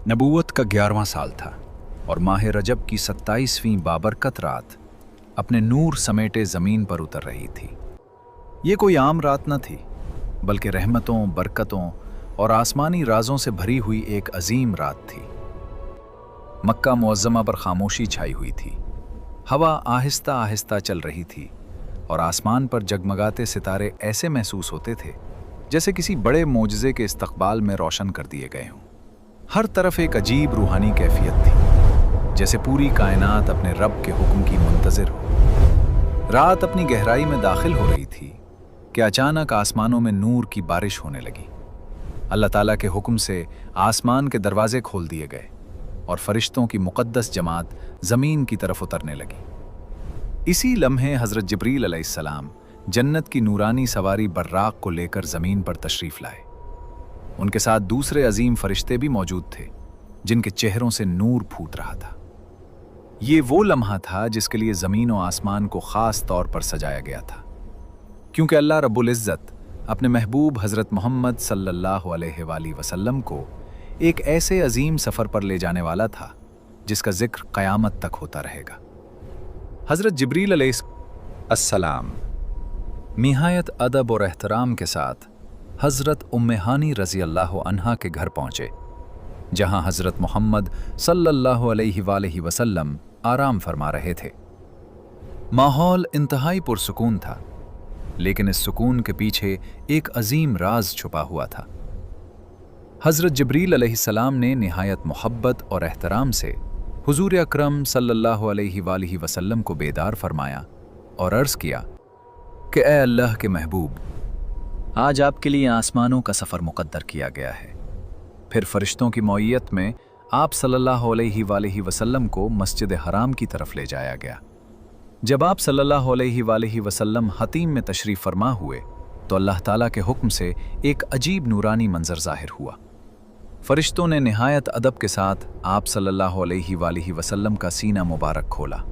नबूवत का 11वां साल था और माह रजब की 27वीं बाबरकत रात अपने नूर समेटे ज़मीन पर उतर रही थी। ये कोई आम रात न थी, बल्कि रहमतों, बरकतों और आसमानी राजों से भरी हुई एक अजीम रात थी। मक्का मुअज़्ज़मा पर खामोशी छाई हुई थी। हवा आहिस्ता आहिस्ता चल रही थी और आसमान पर जगमगाते सितारे ऐसे महसूस होते थे जैसे किसी बड़े मोजज़े के इस्तक़बाल में रोशन कर दिए गए हों। हर तरफ एक अजीब रूहानी कैफियत थी, जैसे पूरी कायनात अपने रब के हुक्म की मुंतज़िर हो। रात अपनी गहराई में दाखिल हो रही थी कि अचानक आसमानों में नूर की बारिश होने लगी। अल्लाह ताला के हुक्म से आसमान के दरवाजे खोल दिए गए और फरिश्तों की मुक़द्दस जमात ज़मीन की तरफ उतरने लगी। इसी लम्हे हज़रत जिब्रील अलैहिस्सलाम जन्नत की नूरानी सवारी बर्राक़ को लेकर ज़मीन पर तशरीफ़ लाए। उनके साथ दूसरे अजीम फरिश्ते भी मौजूद थे, जिनके चेहरों से नूर फूट रहा था। ये वो लम्हा था जिसके लिए ज़मीन और आसमान को ख़ास तौर पर सजाया गया था, क्योंकि अल्लाह रब्बुल इज़्ज़त अपने महबूब हज़रत मोहम्मद सल्लल्लाहु अलैहि वसल्लम को एक ऐसे अजीम सफ़र पर ले जाने वाला था जिसका ज़िक्र क़यामत तक होता रहेगा। हज़रत जिब्रील अलैहिस्सलाम निहायत अदब और एहतराम के साथ हज़रत उम्मे हानी रज़ी अल्लाह अन्हा के घर पहुँचे, जहाँ हज़रत मोहम्मद सल्लल्लाहु अलैहि वसल्लम आराम फरमा रहे थे। माहौल इंतहाई पुरसुकून था, लेकिन इस सुकून के पीछे एक अजीम राज छुपा हुआ था। हज़रत जिब्रील अलैहिस्सलाम ने निहायत मोहब्बत और एहतराम से हुज़ूर अकरम सल्लल्लाहु अलैहि वसल्लम को बेदार फरमाया और अर्ज़ किया कि ए अल्लाह के महबूब, आज आपके लिए आसमानों का सफ़र मुक़द्दर किया गया है। फिर फ़रिश्तों की मौइयत में आप सल्लल्लाहु अलैहि वसल्लम को मस्जिद हराम की तरफ ले जाया गया। जब आप सल्लल्लाहु अलैहि वसल्लम हतीम में तशरीफ़ फरमा हुए तो अल्लाह ताला के हुक्म से एक अजीब नूरानी मंज़र ज़ाहिर हुआ। फ़रिश्तों ने निहायत अदब के साथ आप सल्लल्लाहु अलैहि वसल्लम का सीना मुबारक खोला।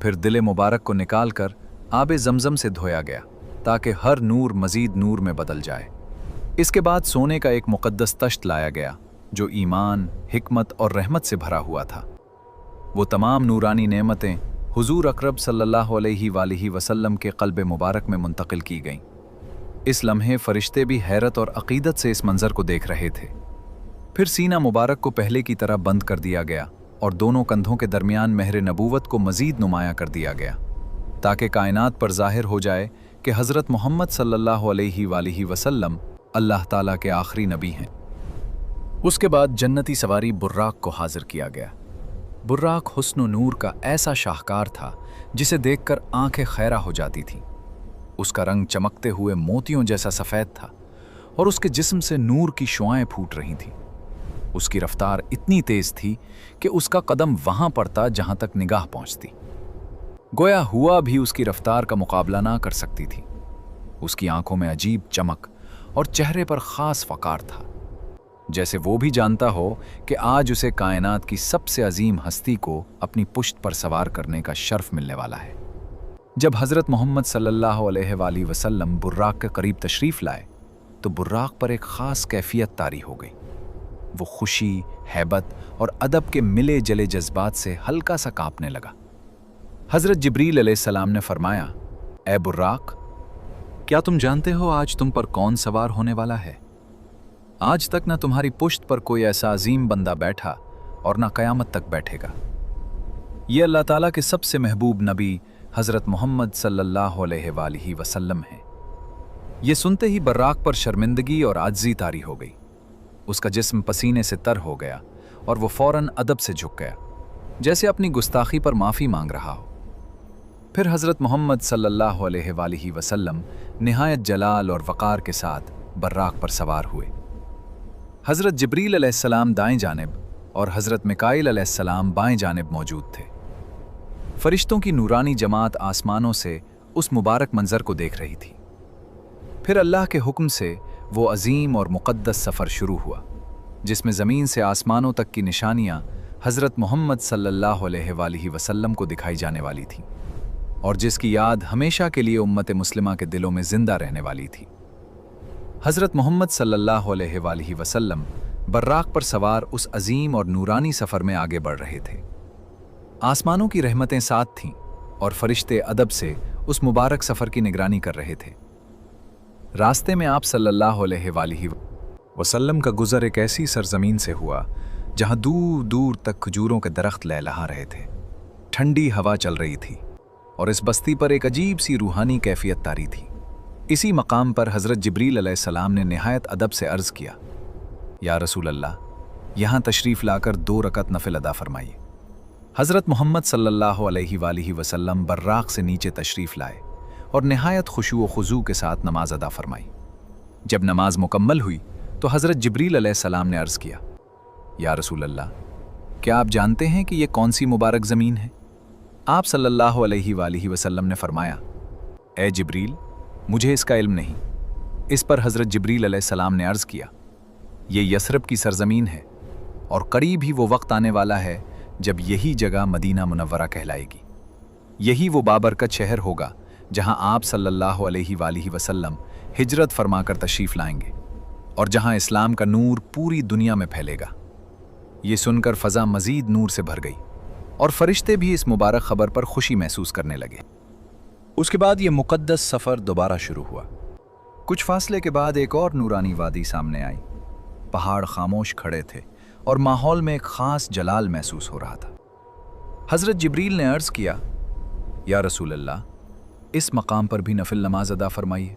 फिर दिल मुबारक को निकाल कर आब ज़मज़म से धोया गया ताकि हर नूर मज़ीद नूर में बदल जाए। इसके बाद सोने का एक मुक़द्दस तश्त लाया गया जो ईमान, हिकमत और रहमत से भरा हुआ था। वो तमाम नूरानी नेमतें हुज़ूर अकरम सल्लल्लाहु अलैहि वसल्लम के क़ल्ब मुबारक में मुंतकिल की गईं। इस लम्हे फ़रिश्ते भी हैरत और अक़ीदत से इस मंज़र को देख रहे थे। फिर सीना मुबारक को पहले की तरह बंद कर दिया गया और दोनों कंधों के दरमियान महर नबूवत को मज़ीद नुमाया कर दिया गया, ताकि कायनात पर ज़ाहिर हो जाए कि हज़रत मोहम्मद सल्लल्लाहु अलैहि वसल्लम अल्लाह ताला के आखिरी नबी हैं। उसके बाद जन्नती सवारी बुर्राक़ को हाज़िर किया गया। बुर्राक़ हुस्न नूर का ऐसा शाहकार था जिसे देखकर आंखें खैरा हो जाती थीं। उसका रंग चमकते हुए मोतियों जैसा सफ़ेद था और उसके जिस्म से नूर की शुआएं फूट रही थीं। उसकी रफ्तार इतनी तेज़ थी कि उसका कदम वहाँ पड़ता जहाँ तक निगाह पहुँचती। गोया हुआ भी उसकी रफ्तार का मुकाबला ना कर सकती थी। उसकी आंखों में अजीब चमक और चेहरे पर ख़ास फ़कार था, जैसे वो भी जानता हो कि आज उसे कायनात की सबसे अजीम हस्ती को अपनी पुश्त पर सवार करने का शर्फ मिलने वाला है। जब हज़रत मोहम्मद सल्लल्लाहु अलैहि वसल्लम बुर्राक़ के करीब तशरीफ़ लाए तो बुर्राक़ पर एक ख़ास कैफियत तारी हो गई। वो खुशी, हैबत और अदब के मिले जले जज्बात से हल्का सा कांपने लगा। हज़रत जिब्रील अलैहिस्सलाम ने फरमाया, ए बुर्राक़, क्या तुम जानते हो आज तुम पर कौन सवार होने वाला है? आज तक न तुम्हारी पुश्त पर कोई ऐसा अजीम बंदा बैठा और न क़यामत तक बैठेगा। ये अल्लाह ताला के सबसे महबूब नबी हज़रत मोहम्मद सल्लल्लाहु अलैहि वसल्लम हैं। ये सुनते ही बुर्राक़ पर शर्मिंदगी और आज्जी तारी हो गई। उसका जिस्म पसीने से तर हो गया और वो फ़ौरन अदब से झुक गया, जैसे अपनी गुस्ताखी पर माफ़ी मांग रहा हो। फिर हज़रत मोहम्मद सल्लल्लाहु अलैहि वसल्लम निहायत जलाल और वक़ार के साथ बुर्राक़ पर सवार हुए। हज़रत जिब्रील अलैहिस्सलाम दाएं जानिब और हज़रत मिकाईल अलैहिस्सलाम बाएं जानिब मौजूद थे। फ़रिश्तों की नूरानी जमात आसमानों से उस मुबारक मंज़र को देख रही थी। फिर अल्लाह के हुक्म से वो अजीम और मुक़द्दस सफ़र शुरू हुआ, जिसमें ज़मीन से आसमानों तक की निशानियाँ हज़रत मोहम्मद सल्लल्लाहु अलैहि वसल्लम को दिखाई जाने वाली थीं और जिसकी याद हमेशा के लिए उम्मत मुस्लिमा के दिलों में ज़िंदा रहने वाली थी। हज़रत मोहम्मद सल्लल्लाहु अलैहि वसल्लम बर्राक पर सवार उस अजीम और नूरानी सफ़र में आगे बढ़ रहे थे। आसमानों की रहमतें साथ थीं और फरिश्ते अदब से उस मुबारक सफ़र की निगरानी कर रहे थे। रास्ते में आप सल्लल्लाहु अलैहि वसल्लम का गुज़र एक ऐसी सरजमीन से हुआ जहाँ दूर दूर तक खजूरों के दरख्त लहलहा रहे थे। ठंडी हवा चल रही थी और इस बस्ती पर एक अजीब सी रूहानी कैफियत तारी थी। इसी मकाम पर हज़रत जिब्रील अलैहिस्सलाम ने निहायत अदब से अर्ज़ किया, या रसूल अल्लाह, यहाँ तशरीफ़ लाकर 2 रकत नफिल अदा फरमाइए। हज़रत मोहम्मद सल्लल्लाहु अलैहि वसल्लम बर्राक से नीचे तशरीफ़ लाए और निहायत खुशू व खुजू के साथ नमाज अदा फरमाई। जब नमाज मुकम्मल हुई तो हज़रत जिब्रील अलैहिस्सलाम ने अर्ज़ किया, या रसूल अल्लाह, क्या आप जानते हैं कि ये कौन सी मुबारक ज़मीन है? आप सल्लल्लाहु अलैहि वसल्लम ने फरमाया, ए जिब्रील, मुझे इसका इल्म नहीं। इस पर हज़रत जिब्रील अलैहिस्सलाम ने अर्ज़ किया, ये यसरब की सरजमीन है और करीब ही वो वक्त आने वाला है जब यही जगह मदीना मुनव्वरा कहलाएगी। यही वो बाबरकत शहर होगा जहां आप सल्लल्लाहु अलैहि वसल्लम हिजरत फरमाकर तशरीफ़ लाएंगे और जहां इस्लाम का नूर पूरी दुनिया में फैलेगा। ये सुनकर फ़ज़ा मज़ीद नूर से भर गई और फरिश्ते भी इस मुबारक खबर पर खुशी महसूस करने लगे। उसके बाद ये मुक़द्दस सफ़र दोबारा शुरू हुआ। कुछ फासले के बाद एक और नूरानी वादी सामने आई। पहाड़ खामोश खड़े थे और माहौल में एक ख़ास जलाल महसूस हो रहा था। हज़रत जिब्रील ने अर्ज़ किया, या रसूल अल्लाह, इस मकाम पर भी नफिल नमाज अदा फरमाइए।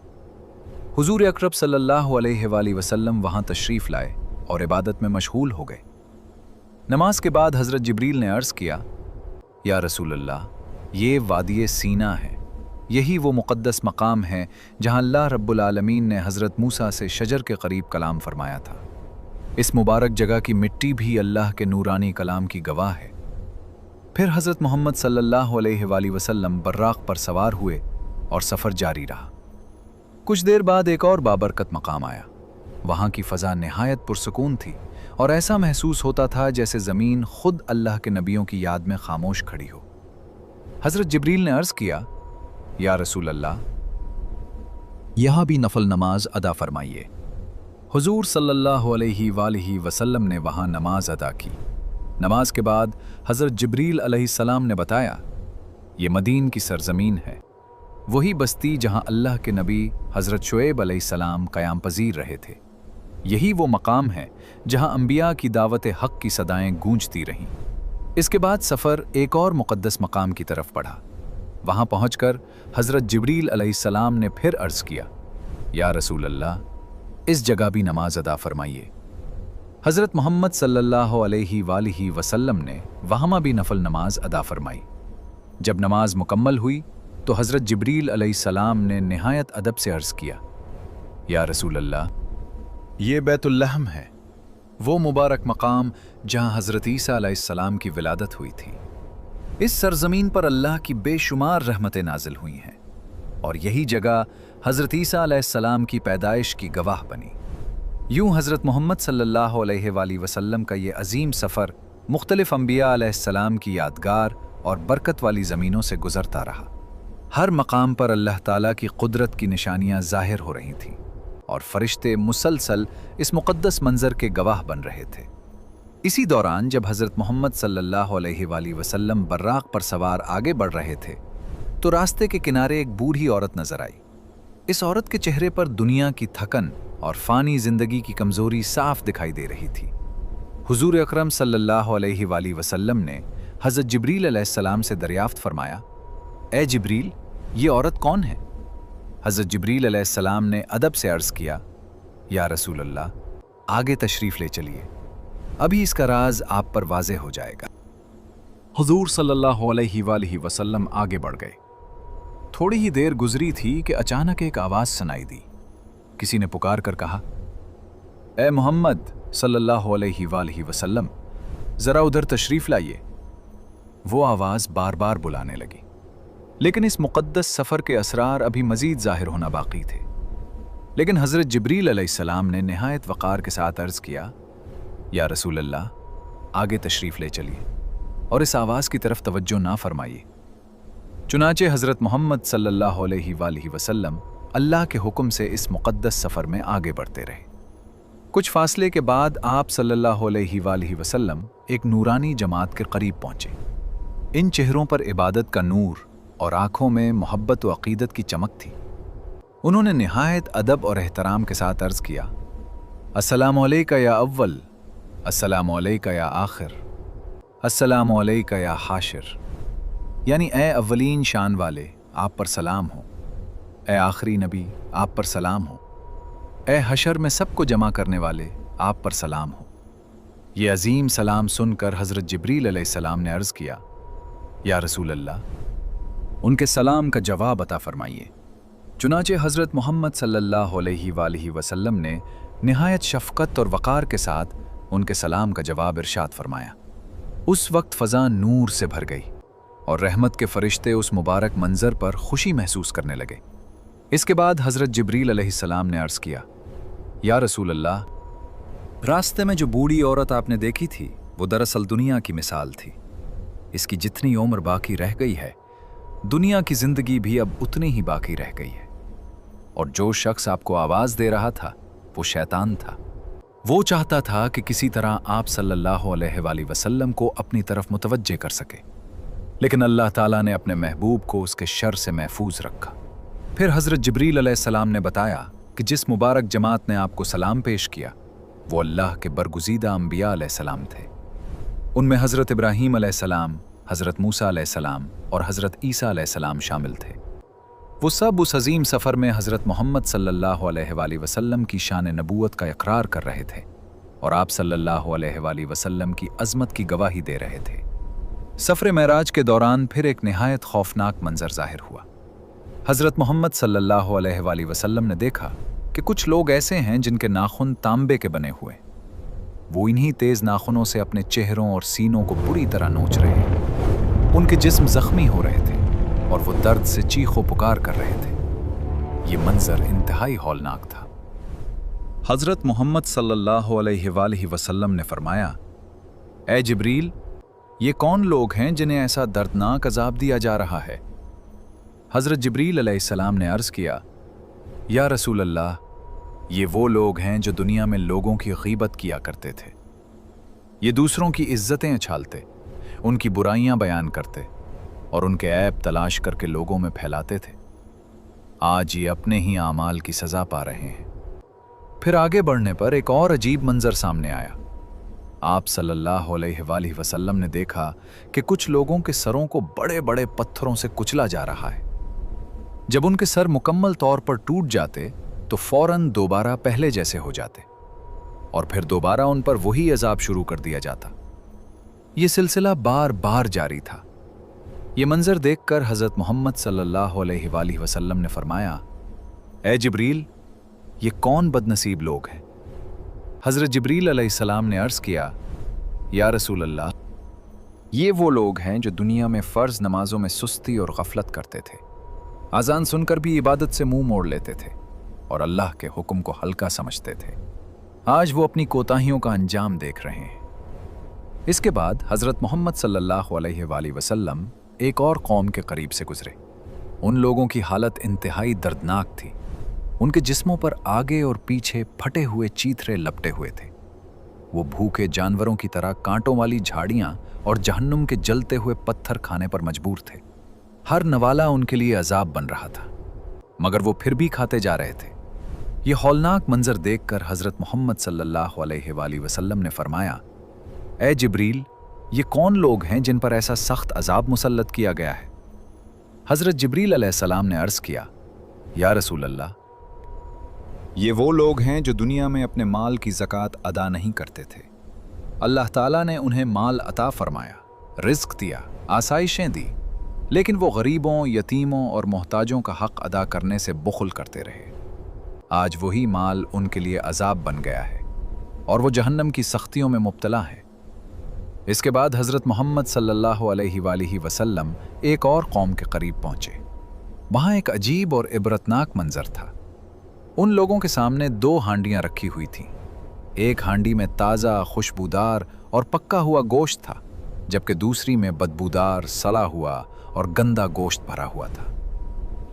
हुजूर अकरम सल्लल्लाहु अलैहि वसल्लम वहाँ तशरीफ़ लाए और इबादत में मशगूल हो गए। नमाज के बाद हज़रत जिब्रील ने अर्ज़ किया, या रसूल अल्लाह, ये वादी सीना है। यही वो मुक़द्दस मकाम है जहाँ अल्लाह रब्बुल आलमीन ने हज़रत मूसा से शजर के करीब कलाम फरमाया था। इस मुबारक जगह की मिट्टी भी अल्लाह के नूरानी कलाम की गवाह है। फिर हज़रत मोहम्मद सल्लल्लाहु अलैहि वसल्लम बर्राक पर सवार हुए और सफ़र जारी रहा। कुछ देर बाद एक और बाबरकत मकाम आया। वहाँ की फ़ज़ा निहायत पुरसकून थी और ऐसा महसूस होता था जैसे ज़मीन खुद अल्लाह के नबियों की याद में खामोश खड़ी हो। हज़रत जिब्रील ने अर्ज़ किया, या रसूल अल्लाह, यहाँ भी नफल नमाज अदा फरमाइए। हुजूर सल्लल्लाहु अलैहि वसल्लम ने वहाँ नमाज अदा की। नमाज के बाद हज़रत जिब्रील अलैहिस्सलाम ने बताया, ये मदीन की सरजमीन है, वही बस्ती जहाँ अल्लाह के नबी हज़रत शुएब अलैहिस्सलाम क़याम पज़ीर रहे थे। यही वो मकाम है जहाँ अंबिया की दावत हक़ की सदाएं गूंजती रहीं। इसके बाद सफ़र एक और मुक़द्दस मकाम की तरफ बढ़ा। वहाँ पहुँचकर हज़रत जिब्रील अलैहिस्सलाम ने फिर अर्ज़ किया, या रसूल अल्लाह, इस जगह भी नमाज अदा फरमाइए। हज़रत मोहम्मद सल्लल्लाहु अलैहि वसल्लम ने वहाँ भी नफल नमाज अदा फरमाई। जब नमाज मुकम्मल हुई तो हज़रत जिब्रील अलैहिस्सलाम ने निहायत अदब से अर्ज़ किया, या रसूल अल्लाह, ये बैतुल्लहम है, वो मुबारक मकाम जहाँ हज़रत ईसा अलैहिस्सलाम की विलादत हुई थी। इस सरजमीन पर अल्लाह की बेशुमार रहमतें नाजिल हुई हैं और यही जगह हज़रत ईसा अलैहिस्सलाम की पैदाइश की गवाह बनी। यूं हज़रत मोहम्मद सल्लल्लाहु अलैहि वसल्लम का ये अजीम सफ़र मुख्तलिफ़ अंबिया अलैहिस्सलाम की यादगार और बरकत वाली ज़मीनों से गुज़रता रहा। हर मकाम पर अल्लाह ताला की कुदरत की निशानियाँ ज़ाहिर हो रही थीं और फरिश्ते मुसलसल इस मुक़द्दस मंज़र के गवाह बन रहे थे। इसी दौरान जब हज़रत मोहम्मद सल्लल्लाहु अलैहि वसल्लम बर्राक पर सवार आगे बढ़ रहे थे तो रास्ते के किनारे एक बूढ़ी औरत नज़र आई। इस औरत के चेहरे पर दुनिया की थकन और फ़ानी ज़िंदगी की कमज़ोरी साफ दिखाई दे रही थी। हुजूर अकरम सल्लल्लाहु अलैहि वसल्लम ने हज़रत जिब्रील अलैहिस्सलाम से दरियाफ़्त फरमाया, ए जिब्रील, ये औरत कौन है? हज़रत जिब्रील अलैहिस्सलाम ने अदब से अर्ज़ किया, या रसूल अल्लाह, आगे तशरीफ़ ले चलिए, अभी इसका राज आप पर वाज़े हो जाएगा। हुजूर सल्लल्लाहु अलैहि वसल्लम आगे बढ़ गए। थोड़ी ही देर गुजरी थी कि अचानक एक आवाज़ सुनाई दी। किसी ने पुकार कर कहा, ए मोहम्मद सल्लल्लाहु अलैहि वसल्लम, ज़रा उधर तशरीफ़ लाइए। वो आवाज़ बार बार बुलाने लगी, लेकिन इस मुक़द्दस सफ़र के असरार अभी मज़ीद ज़ाहिर होना बाकी थे। लेकिन हज़रत जिब्रील अलैहिस्सलाम ने निहायत वक़ार के साथ अर्ज़ किया, या रसूल अल्लाह, आगे तशरीफ़ ले चलिए और इस आवाज़ की तरफ तवज्जो ना फरमाइए। चुनाचे हज़रत मोहम्मद सल्लल्लाहु अलैहि वसल्लम अल्लाह के हुक्म से इस मुक़द्दस सफ़र में आगे बढ़ते रहे। कुछ फासले के बाद आप सल्लल्लाहु अलैहि वसल्लम एक नूरानी जमात के करीब पहुंचे। इन चेहरों पर इबादत का नूर और आंखों में मोहब्बत व अकीदत की चमक थी। उन्होंने निहायत अदब और एहतराम के साथ अर्ज़ किया, अस्सलामु अलैका या अव्वल, अस्सलामु अलैका या आखिर, अस्सलामु अलैका या हाशिर। यानी ए अव्वलीन शान वाले, आप पर सलाम हो। ए आखिरी नबी, आप पर सलाम हो। ए हशर में सबको जमा करने वाले, आप पर सलाम हो। ये अजीम सलाम सुनकर हज़रत जिब्रील अलैहिस्सलाम ने अर्ज़ किया, या रसूल अल्लाह, उनके सलाम का जवाब अता फरमाइए। चुनाचे हज़रत मोहम्मद सल्लल्लाहु अलैहि वसल्लम ने निहायत शफ़क़त और वक़ार के साथ उनके सलाम का जवाब इरशाद फरमाया। उस वक्त फ़ज़ा नूर से भर गई और रहमत के फ़रिश्ते उस मुबारक मंज़र पर खुशी महसूस करने लगे। इसके बाद हज़रत जिब्रील अलैहिस्सलाम ने अर्ज़ किया, या रसूल अल्लाह, रास्ते में जो बूढ़ी औरत आपने देखी थी वो दरअसल दुनिया की मिसाल थी। इसकी जितनी उम्र बाकी रह गई है, दुनिया की ज़िंदगी भी अब उतनी ही बाकी रह गई है। और जो शख्स आपको आवाज़ दे रहा था वो शैतान था। वो चाहता था कि किसी तरह आप सल्लल्लाहु अलैहि वसल्लम को अपनी तरफ मुतवज्जे कर सके, लेकिन अल्लाह ताला ने अपने महबूब को उसके शर से महफूज रखा। फिर हज़रत जिब्रील अलैहिस्सलाम ने बताया कि जिस मुबारक जमात ने आपको सलाम पेश किया वो अल्लाह के बरगुज़ीदा अंबिया अलैहिस्सलाम थे। उनमें हज़रत इब्राहीम अलैहिस्सलाम, हज़रत मूसा अलैहिस्सलाम और हज़रत ईसा अलैहिस्सलाम शामिल थे। वो सब उस अजीम सफ़र में हज़रत मोहम्मद सल्लल्लाहु अलैहि वसल्लम की शान नबूवत का इकरार कर रहे थे और आप सल्लल्लाहु अलैहि वसल्लम की अज़मत की गवाही दे रहे थे। सफ़र मेराज के दौरान फिर एक निहायत खौफनाक मंजर ज़ाहिर हुआ। हज़रत मोहम्मद सल्लल्लाहु अलैहि वसल्लम ने देखा कि कुछ लोग ऐसे हैं जिनके नाखून तांबे के बने हुए। वो इन्हीं तेज़ नाखूनों से अपने चेहरों और सीनों को बुरी तरह नोच रहे हैं। उनके जिस्म ज़ख्मी हो रहे थे और वो दर्द से चीखो पुकार कर रहे थे। ये मंजर इंतहाई हौलनाक था। हज़रत मोहम्मद सल्लल्लाहु अलैहि वसल्लम ने फरमाया, ए जिब्रील, ये कौन लोग हैं जिन्हें ऐसा दर्दनाक अजाब दिया जा रहा है? हज़रत जिब्रील अलैहिस्सलाम ने अर्ज़ किया, या रसूल अल्लाह, ये वो लोग हैं जो दुनिया में लोगों की गीबत किया करते थे। ये दूसरों की इज्जतें उछालते, उनकी बुराइयां बयान करते और उनके ऐब तलाश करके लोगों में फैलाते थे। आज ये अपने ही आमाल की सज़ा पा रहे हैं। फिर आगे बढ़ने पर एक और अजीब मंजर सामने आया। आप सल्लल्लाहु अलैहि वसल्लम ने देखा कि कुछ लोगों के सरों को बड़े बड़े पत्थरों से कुचला जा रहा है। जब उनके सर मुकम्मल तौर पर टूट जाते तो फौरन दोबारा पहले जैसे हो जाते और फिर दोबारा उन पर वही अजाब शुरू कर दिया जाता। ये सिलसिला बार बार जारी था। ये मंजर देखकर हज़रत मोहम्मद सल्लल्लाहु अलैहि वसल्लम ने फरमाया, ए जिब्रील, ये कौन बदनसीब लोग हैं? हज़रत जिब्रील अलैहिस्सलाम ने अर्ज़ किया, या रसूल अल्लाह, ये वो लोग हैं जो दुनिया में फ़र्ज़ नमाजों में सुस्ती और गफलत करते थे, आज़ान सुनकर भी इबादत से मुंह मोड़ लेते थे और अल्लाह के हुक्म को हल्का समझते थे। आज वो अपनी कोताहियों का अंजाम देख रहे हैं। इसके बाद हज़रत मोहम्मद सल्लल्लाहु अलैहि वसल्लम एक और कौम के करीब से गुजरे। उन लोगों की हालत इंतहाई दर्दनाक थी। उनके जिस्मों पर आगे और पीछे फटे हुए चीथड़े लपटे हुए थे। वो भूखे जानवरों की तरह कांटों वाली झाड़ियाँ और जहन्नुम के जलते हुए पत्थर खाने पर मजबूर थे। हर नवाला उनके लिए अजाब बन रहा था, मगर वो फिर भी खाते जा रहे थे। ये हौलनाक मंजर देखकर हज़रत मोहम्मद सल्लल्लाहु अलैहि वसल्लम ने फरमाया, ए जिब्रील, ये कौन लोग हैं जिन पर ऐसा सख्त अजाब मुसल्लत किया गया है? हज़रत जिब्रील अलैहिस्सलाम ने अर्ज़ किया, या रसूल अल्लाह, ये वो लोग हैं जो दुनिया में अपने माल की ज़कात अदा नहीं करते थे। अल्लाह ताला ने उन्हें माल अता फरमाया, रिज़्क़ दिया, आसाइशें दी, लेकिन वो गरीबों, यतीमों और मोहताजों का हक़ अदा करने से बुख़्ल करते रहे। आज वही माल उनके लिए अजाब बन गया है और वो जहन्नम की सख्तियों में मुब्तला है। इसके बाद हज़रत मोहम्मद सल्लल्लाहु अलैहि वसल्लम एक और कौम के करीब पहुँचे। वहाँ एक अजीब और इबरतनाक मंजर था। उन लोगों के सामने 2 हांडियाँ रखी हुई थीं। एक हांडी में ताज़ा, खुशबूदार और पक्का हुआ गोश्त था, जबकि दूसरी में बदबूदार, सड़ा हुआ और गंदा गोश्त भरा हुआ था।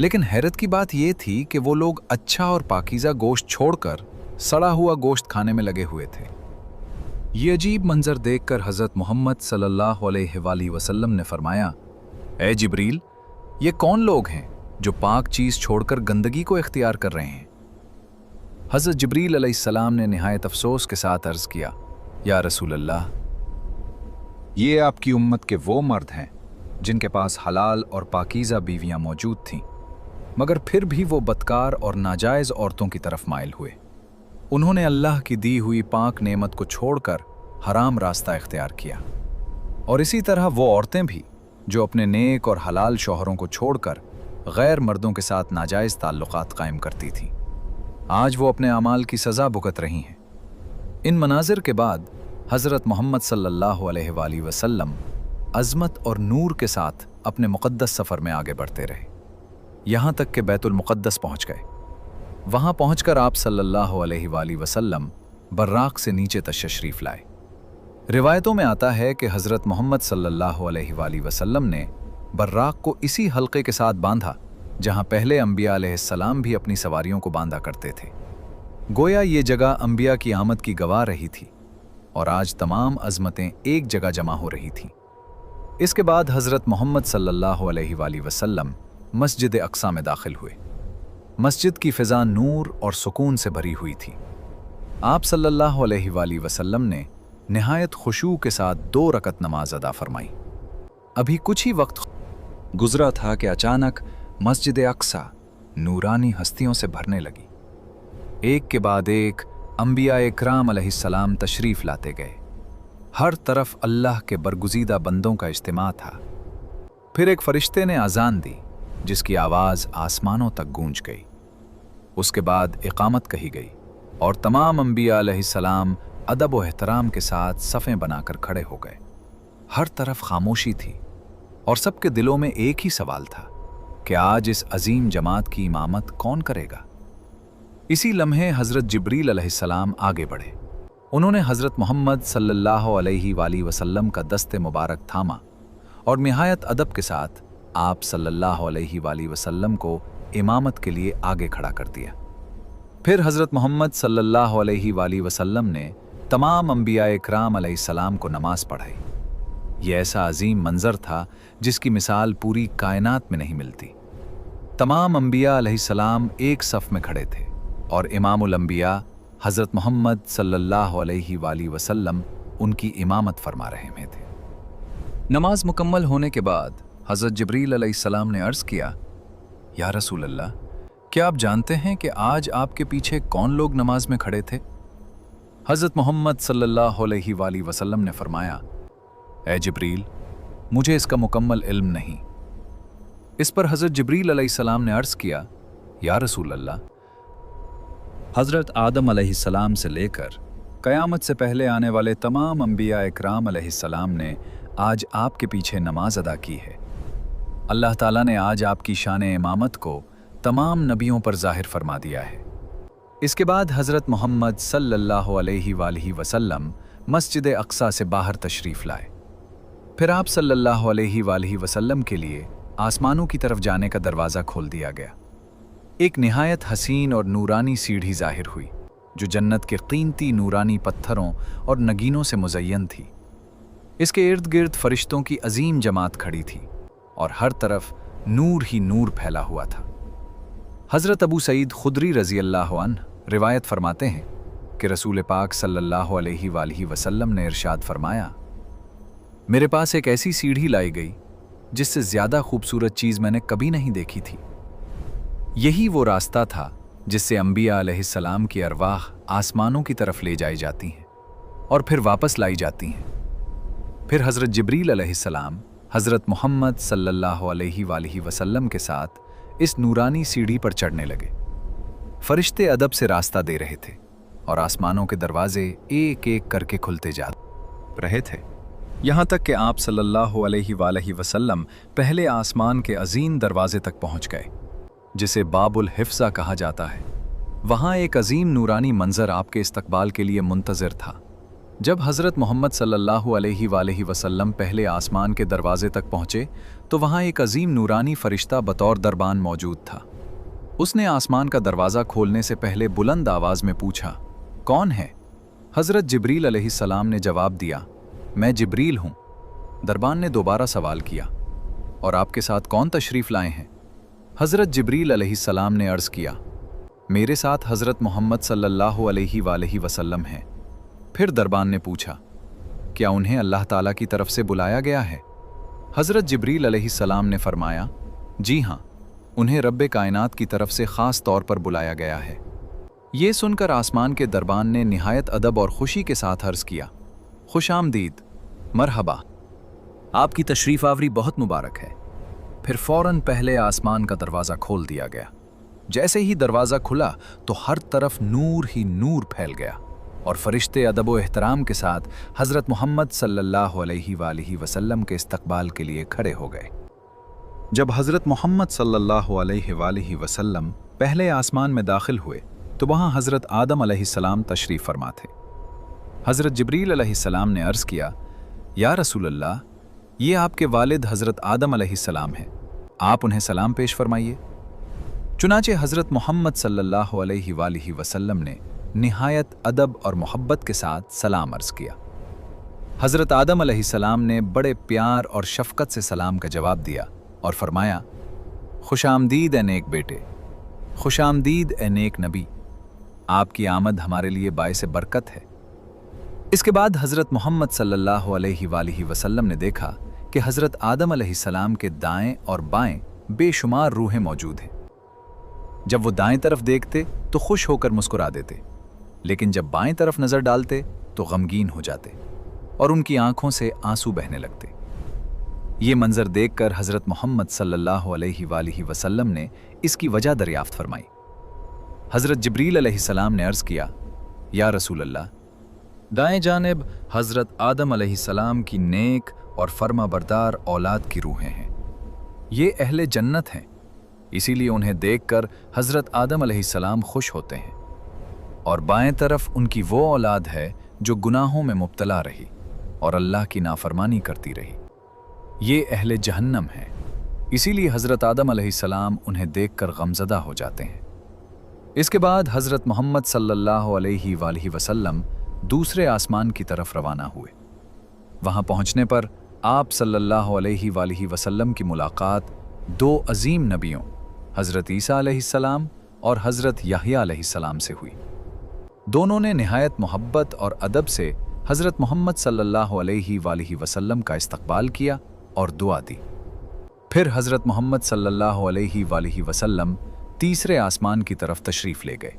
लेकिन हैरत की बात यह थी कि वो लोग अच्छा और पाकीज़ा गोश्त छोड़कर सड़ा हुआ गोश्त खाने में लगे हुए थे। ये अजीब मंजर देखकर हज़रत मोहम्मद सल्लल्लाहु अलैहि वसल्लम ने फरमाया, ए जिब्रील, ये कौन लोग हैं जो पाक चीज़ छोड़कर गंदगी को इख्तियार कर रहे हैं? हज़रत जिब्रील अलैहिस्सलाम ने निहायत अफसोस के साथ अर्ज़ किया, या रसूल अल्लाह, ये आपकी उम्मत के वो मर्द हैं जिनके पास हलाल और पाकीज़ा बीवियां मौजूद थीं, मगर फिर भी वो बदकार और नाजायज़ औरतों की तरफ माइल हुए। उन्होंने अल्लाह की दी हुई पाक नेमत को छोड़कर हराम रास्ता इख्तियार किया। और इसी तरह वो औरतें भी जो अपने नेक और हलाल शौहरों को छोड़कर गैर मर्दों के साथ नाजायज़ ताल्लुकात कायम करती थीं, आज वो अपने अमाल की सज़ा भुगत रही हैं। इन मनाजिर के बाद हज़रत मोहम्मद सल्लल्लाहु अलैहि वसल्लम अज़मत और नूर के साथ अपने मुक़द्दस सफ़र में आगे बढ़ते रहे, यहाँ तक कि बैतुल मुक़द्दस पहुँच गए। वहाँ पहुँचकर आप सल्लल्लाहु अलैहि वसल्लम बर्राक़ से नीचे तशरीफ़ लाए। रिवायतों में आता है कि हज़रत मोहम्मद सल्लल्लाहु अलैहि वसल्लम ने बर्राक़ को इसी हल्के के साथ बांधा जहाँ पहले अंबिया अलैहिस्सलाम भी अपनी सवारियों को बांधा करते थे। गोया ये जगह अंबिया की आमद की गवाह रही थी और आज तमाम अज़मतें एक जगह जमा हो रही थीं। इसके बाद हज़रत मोहम्मद सल्लल्लाहु अलैहि वसल्लम मस्जिद अक्सा में दाखिल हुए। मस्जिद की फ़िज़ा नूर और सुकून से भरी हुई थी। आप सल्लल्लाहु अलैहि वसल्लम ने निहायत खुशू के साथ 2 रकत नमाज अदा फरमाई। अभी कुछ ही वक्त गुजरा था कि अचानक मस्जिद अक्सा नूरानी हस्तियों से भरने लगी। एक के बाद एक अंबिया इकराम अलैहिस्सलाम तशरीफ़ लाते गए। हर तरफ अल्लाह के बरगुज़ीदा बंदों का इज्तिमा था। फिर एक फ़रिश्ते ने अज़ान दी जिसकी आवाज़ आसमानों तक गूंज गई। उसके बाद इक़ामत कही गई और तमाम अंबिया अलैहिस्सलाम अदब व एहतराम के साथ सफ़ें बनाकर खड़े हो गए। हर तरफ खामोशी थी और सबके दिलों में एक ही सवाल था कि आज इस अजीम जमात की इमामत कौन करेगा। इसी लम्हे हज़रत जिब्रील अलैहिस्सलाम आगे बढ़े। उन्होंने हज़रत मोहम्मद सल्लल्लाहु अलैहि वसल्लम का दस्ते मुबारक थामा और निहायत अदब के साथ आप सल्लल्लाहु अलैहि वसल्लम को इमामत के लिए आगे खड़ा कर दिया। फिर हज़रत मोहम्मद सल्लल्लाहु अलैहि वसल्लम ने तमाम अंबिया इकराम अलैहिस्सलाम को नमाज पढ़ाई। ये ऐसा अजीम मंजर था जिसकी मिसाल पूरी कायनात में नहीं मिलती। तमाम अंबिया अलैहिस्सलाम एक सफ़ में खड़े थे और इमामुल अंबिया हज़रत मोहम्मद सल्लल्लाहु अलैहि वसल्लम उनकी इमामत फरमा रहे थे। नमाज मुकम्मल होने के बाद हज़रत जिब्रील अलैहिस्सलाम ने अर्ज़ किया, या रसूल अल्लाह, क्या आप जानते हैं कि आज आपके पीछे कौन लोग नमाज में खड़े थे? हज़रत मोहम्मद सल्लल्लाहु अलैहि वसल्लम ने फरमाया, ए जिब्रील, मुझे इसका मुकम्मल इल्म नहीं। इस पर हज़रत जिब्रील अलैहिस्सलाम ने अर्ज़ किया, या रसूल अल्लाह, हज़रत आदम अलैहिस्सलाम से लेकर क़यामत से पहले आने वाले तमाम अंबिया इकराम अलैहिस्सलाम ने आज आपके पीछे नमाज अदा की है। अल्लाह ताला ने आज आपकी शान इमामत को तमाम नबियों पर ज़ाहिर फरमा दिया है। इसके बाद हज़रत मोहम्मद सल्लल्लाहु अलैहि वसल्लम मस्जिद अक्सा से बाहर तशरीफ़ लाए। फिर आप सल्लल्लाहु अलैहि वसल्लम के लिए आसमानों की तरफ जाने का दरवाज़ा खोल दिया गया। एक निहायत हसीन और नूरानी सीढ़ी ज़ाहिर हुई जो जन्नत के कीमती नूरानी पत्थरों और नगीनों से मुज़य्यन थी। इसके इर्द गिर्द फरिश्तों की अजीम जमात खड़ी थी और हर तरफ नूर ही नूर फैला हुआ था। हज़रत अबू सईद खुदरी रज़ी अल्लाह अन्हु रिवायत फरमाते हैं कि रसूल पाक सल्लल्लाहु अलैहि वसल्लम ने इरशाद फरमाया, मेरे पास एक ऐसी सीढ़ी लाई गई जिससे ज़्यादा खूबसूरत चीज़ मैंने कभी नहीं देखी थी। यही वो रास्ता था जिससे अंबिया अलैहिस्सलाम की अरवाह आसमानों की तरफ ले जाई जाती हैं और फिर वापस लाई जाती हैं। फिर हज़रत जिब्रील अलैहिस्सलाम हज़रत मोहम्मद सल्लल्लाहु अलैहि वसल्लम के साथ इस नूरानी सीढ़ी पर चढ़ने लगे। फरिश्ते अदब से रास्ता दे रहे थे और आसमानों के दरवाजे एक एक करके खुलते जा रहे थे, यहाँ तक कि आप सल्लल्लाहु अलैहि वसल्लम पहले आसमान के अजीम दरवाजे तक पहुँच गए जिसे बाबुल हिफ्ज़ा कहा जाता है। वहाँ एक अजीम नूरानी मंजर आपके इस्तकबाल के लिए मुंतज़िर था। जब हज़रत मोहम्मद सल्लल्लाहु अलैहि वसल्लम पहले आसमान के दरवाजे तक पहुँचे तो वहाँ एक अजीम नूरानी फ़रिश्ता बतौर दरबान मौजूद था। उसने आसमान का दरवाज़ा खोलने से पहले बुलंद आवाज़ में पूछा, कौन है? हज़रत जिब्रील अलैहिस्सलाम ने जवाब दिया, मैं जिब्रील हूँ। दरबान ने दोबारा सवाल किया, और आपके साथ कौन तशरीफ़ लाए हैं? हज़रत जिब्रील अलैहिस्सलाम ने अर्ज़ किया, मेरे साथ हज़रत मोहम्मद सल्लल्लाहु अलैहि वसल्लम हैं। फिर दरबान ने पूछा, क्या उन्हें अल्लाह ताला की तरफ से बुलाया गया है? हज़रत जिब्रील अलैहिस्सलाम ने फरमाया, जी हाँ, उन्हें रब्बे कायनात की तरफ से ख़ास तौर पर बुलाया गया है। ये सुनकर आसमान के दरबान ने निहायत अदब और खुशी के साथ अर्ज़ किया, खुशामदीद, मरहबा, आपकी तशरीफ़ आवरी बहुत मुबारक है। फिर फ़ौरन पहले आसमान का दरवाज़ा खोल दिया गया। जैसे ही दरवाज़ा खुला तो हर तरफ नूर ही नूर फैल गया और फरिश्ते अदब व एहतराम के साथ हज़रत मोहम्मद सल्लल्लाहु अलैहि वसल्लम के इस्तकबाल के लिए खड़े हो गए। जब हज़रत मोहम्मद सल्लल्लाहु अलैहि वसल्लम पहले आसमान में दाखिल हुए तो वहाँ हज़रत आदम अलैहिस्सलाम तशरीफ़ फरमा थे। हज़रत जिब्रील अलैहिस्सलाम ने अर्ज़ किया, या रसूलल्लाह, ये आपके वालिद हज़रत आदम अलैहिस्सलाम हैं, आप उन्हें सलाम पेश फरमाइए। चुनाचे हज़रत मोहम्मद सल्लल्लाहु अलैहि वसल्लम ने निहायत अदब और मोहब्बत के साथ सलाम अर्ज़ किया। हज़रत आदम अलैहिस्सलाम ने बड़े प्यार और शफ़क़त से सलाम का जवाब दिया और फरमाया, खुशामदीद ए नेक बेटे, खुशामदीद ए नेक नबी, आपकी आमद हमारे लिए बाइस बरकत है। इसके बाद हज़रत मोहम्मद सल्लल्लाहु अलैहि वसल्लम ने देखा कि हज़रत आदम अलैहिस्सलाम के दाएं और बाएं बेशुमार रूहें मौजूद हैं। जब वो दाएं तरफ देखते तो खुश होकर मुस्कुरा देते, लेकिन जब बाएं तरफ नज़र डालते तो गमगीन हो जाते और उनकी आंखों से आंसू बहने लगते। ये मंजर देखकर हज़रत मोहम्मद सल्लल्लाहु अलैहि वसल्लम ने इसकी वजह दरियाफ्त फरमाई। हज़रत जिब्रील अलैहिस्सलाम ने अर्ज़ किया, या रसूल अल्लाह, दाएं जानिब हज़रत आदम अलैहिस्सलाम की नेक और फर्माबरदार औलाद की रूहें हैं। ये अहले जन्नत हैं, इसीलिए उन्हें देखकर हज़रत आदम अलैहिस्सलाम खुश होते हैं। और बाएं तरफ उनकी वो औलाद है जो गुनाहों में मुब्तला रही और अल्लाह की नाफरमानी करती रही। ये अहले जहन्नम हैं, इसीलिए हज़रत आदम अलैहिस्सलाम उन्हें देखकर गमज़दा हो जाते हैं। इसके बाद हज़रत मोहम्मद सल्लल्लाहु अलैहि वसल्लम दूसरे आसमान की तरफ रवाना हुए। वहाँ पहुँचने पर आप सल्लल्लाहु अलैहि वसल्लम की मुलाकात दो अजीम नबियों हज़रत ईसा अलैहिस्सलाम और हज़रत याह्या अलैहिस्सलाम से हुई। दोनों ने निहायत मोहब्बत और अदब से हज़रत मोहम्मद सल्लल्लाहु अलैहि वसल्लम का इस्तकबाल किया और दुआ दी। फिर हज़रत मोहम्मद सल्लल्लाहु अलैहि वसल्लम तीसरे आसमान की तरफ तशरीफ़ ले गए।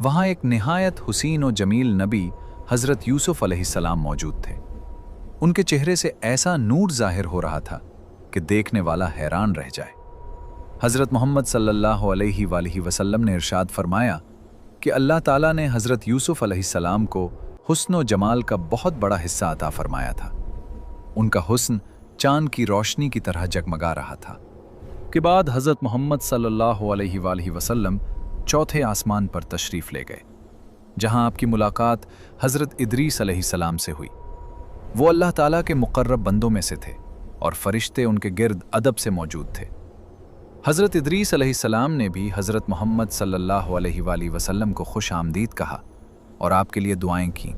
वहाँ एक निहायत हुसीन और जमील नबी हज़रत यूसुफ़ अलैहिस्सलाम मौजूद थे। उनके चेहरे से ऐसा नूर ज़ाहिर हो रहा था कि देखने वाला हैरान रह जाए। हज़रत मोहम्मद सल्लल्लाहु अलैहि वसल्लम ने इरशाद फरमाया कि अल्लाह ताला ने हज़रत यूसुफ़ अलैहिस्सलाम को हुस्न व जमाल का बहुत बड़ा हिस्सा अता फरमाया था। उनका हुस्न चाँद की रोशनी की तरह जगमगा रहा था। के बाद हज़रत मोहम्मद सल्लल्लाहु अलैहि वसल्लम चौथे आसमान पर तशरीफ़ ले गए, जहाँ आपकी मुलाकात हज़रत इदरीस अलैहिस्सलाम से हुई। वो अल्लाह ताला के मुक़र्रब बंदों में से थे और फरिश्ते उनके गिर्द अदब से मौजूद थे। हज़रत इदरीस अलैहिस्सलाम ने भी हज़रत मोहम्मद सल्लल्लाहु अलैहि वसल्लम को खुश आमदीद कहा और आपके लिए दुआएं की।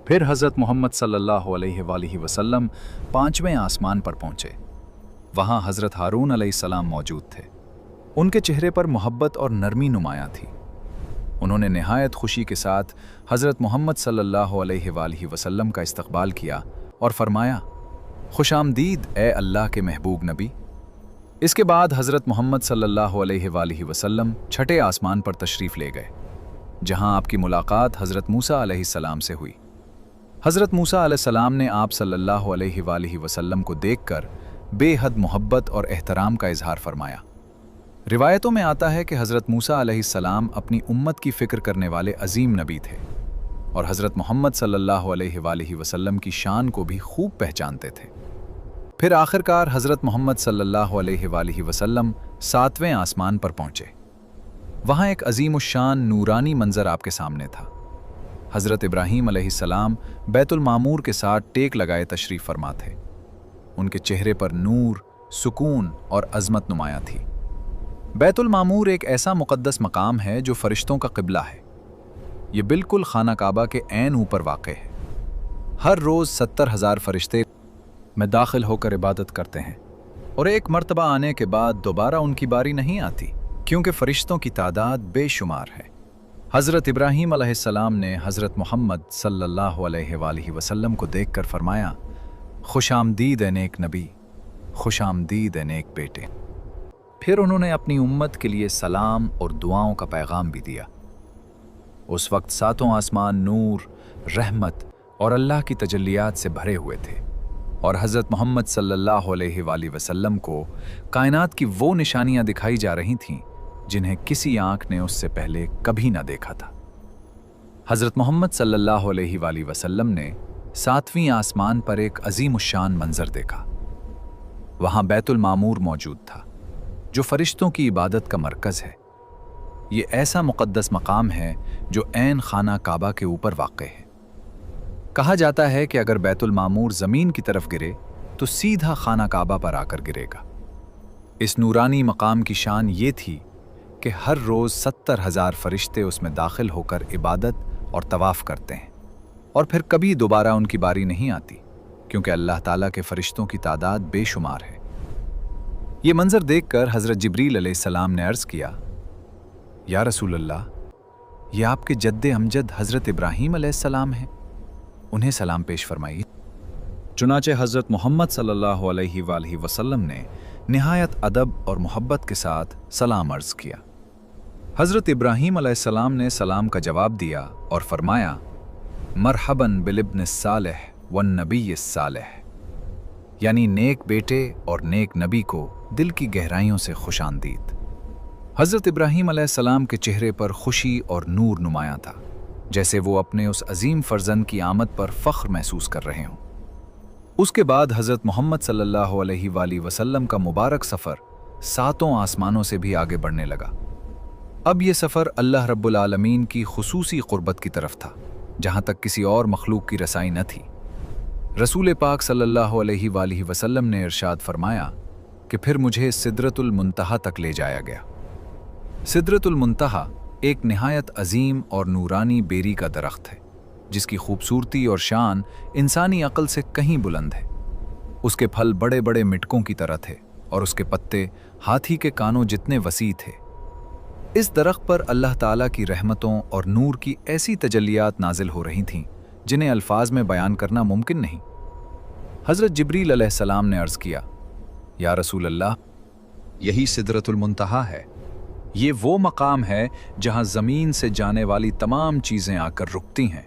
फिर हज़रत मोहम्मद सल्लल्लाहु अलैहि वसल्लम पाँचवें आसमान पर पहुँचे। वहाँ हज़रत हारून अलैहिस्सलाम मौजूद थे। उनके चेहरे पर मोहब्बत और नरमी नुमायाँ थी। उन्होंने निहायत खुशी के साथ हज़रत मोहम्मद सल्लल्लाहु अलैहि वसल्लम का इस्तकबाल किया और फरमाया, खुशामदीद ए अल्लाह के महबूब नबी। इसके बाद हज़रत मोहम्मद सल्लल्लाहु अलैहि वसल्लम छठे आसमान पर तशरीफ़ ले गए, जहाँ आपकी मुलाकात हज़रत मूसा अलैहिस्सलाम से हुई। हज़रत मूसा अलैहिस्सलाम ने आप सल्लल्लाहु अलैहि वसल्लम को देखकर बेहद मोहब्बत और एहतराम का इजहार फरमाया। रिवायतों में आता है कि हज़रत मूसा अलैहिस्सलाम अपनी उम्मत की फ़िक्र करने वाले अजीम नबी थे और हज़रत मोहम्मद सल्लल्लाहु अलैहि वसल्लम की शान को भी खूब पहचानते थे। फिर आखिरकार हज़रत मोहम्मद सल्लल्लाहु अलैहि वसल्लम सातवें आसमान पर पहुँचे। वहाँ एक अजीमुश्शान नूरानी मंज़र आपके सामने था। हज़रत इब्राहीम अलैहिस्सलाम बैतुल मामूर के साथ टेक लगाए तशरीफ़ फरमा थे। उनके चेहरे पर नूर, सुकून और अज़मत नुमाया थी। बैतुल मामूर एक ऐसा मुक़द्दस मकाम है जो फ़रिश्तों का क़िबला है। ये बिल्कुल खाना काबा के ऐन ऊपर वाक़ है। हर रोज़ 70,000 फरिश्ते में दाखिल होकर इबादत करते हैं और एक मर्तबा आने के बाद दोबारा उनकी बारी नहीं आती, क्योंकि फरिश्तों की तादाद बेशुमार है। हज़रत इब्राहीम अलैहिस्सलाम ने हज़रत मोहम्मद सल्लल्लाहु अलैहि वसल्लम को देखकर फरमाया, खुशामदीद ए नेक नबी, खुशामदीद ए नेक बेटे। फिर उन्होंने अपनी उम्मत के लिए सलाम और दुआओं का पैगाम भी दिया। उस वक्त सातों आसमान नूर, रहमत और अल्लाह की तजल्लियात से भरे हुए थे और हज़रत मोहम्मद सल्लल्लाहु अलैहि वसल्लम को कायनात की वो निशानियां दिखाई जा रही थीं जिन्हें किसी आंख ने उससे पहले कभी ना देखा था। हज़रत मोहम्मद सल्लल्लाहु अलैहि वसल्लम ने 7वीं आसमान पर एक अजीमुश्शान मंजर देखा। वहां बैतुल मामूर मौजूद था, जो फरिश्तों की इबादत का मरकज़ है। ये ऐसा मुक़द्दस मकाम है जो ऐन खाना काबा के ऊपर वाक़ है। कहा जाता है कि अगर बैतुल मामूर ज़मीन की तरफ गिरे तो सीधा खाना काबा पर आकर गिरेगा। इस नूरानी मकाम की शान ये थी कि हर रोज़ 70,000 फरिश्ते उसमें दाखिल होकर इबादत और तवाफ़ करते हैं और फिर कभी दोबारा उनकी बारी नहीं आती, क्योंकि अल्लाह ताला के फरिश्तों की तादाद बेशुमार है। ये मंजर देखकर हज़रत जिब्रील अलैहिस्सलाम ने अर्ज़ किया, या रसूल अल्लाह, ये आपके जद्दे अमजद हज़रत इब्राहीम अलैहिस्सलाम हैं, उन्हें सलाम पेश फरमाइए। चुनाचे हज़रत मोहम्मद सल्लल्लाहु अलैहि वसल्लम ने निहायत अदब और मोहब्बत के साथ सलाम अर्ज़ किया। हज़रत इब्राहीम अलैहिस्सलाम ने सलाम का जवाब दिया और फरमाया, मरहबन बिलिब्न सालेह वन नबी सालेह, यानी नेक बेटे और नेक नबी को दिल की गहराइयों से खुशामदीद। हज़रत इब्राहीम अलैहिस्सलाम के चेहरे पर खुशी और नूर नुमाया था, जैसे वो अपने उस अजीम फर्जंद की आमद पर फ़ख्र महसूस कर रहे हों। उसके बाद हज़रत मोहम्मद सल्लल्लाहु अलैहि वसल्लम का मुबारक सफ़र 7 आसमानों से भी आगे बढ़ने लगा। अब ये सफ़र अल्लाह रब्बुल आलमीन की खुसूसी क़ुर्बत की तरफ था, जहाँ तक किसी और मखलूक की रसाई न थी। रसूल पाक सल्लल्लाहु अलैहि वसल्लम ने इरशाद फरमाया कि फिर मुझे सिदरतुल मुंतहा तक ले जाया गया। सिदरतुल मुंतहा एक निहायत अजीम और नूरानी बेरी का दरख्त है, जिसकी खूबसूरती और शान इंसानी अक्ल से कहीं बुलंद है। उसके फल बड़े बड़े मिटकों की तरह थे और उसके पत्ते हाथी के कानों जितने वसी थे। इस दरख्त पर अल्लाह ताला की रहमतों और नूर की ऐसी तजल्लियात नाजिल हो रही थीं जिन्हें अल्फाज में बयान करना मुमकिन नहीं। हज़रत जिब्रील अलैहिस्सलाम ने अर्ज़ किया, या रसूल अल्लाह, यही सिदरतुल मुंतहा है। ये वो मकाम है जहाँ ज़मीन से जाने वाली तमाम चीज़ें आकर रुकती हैं,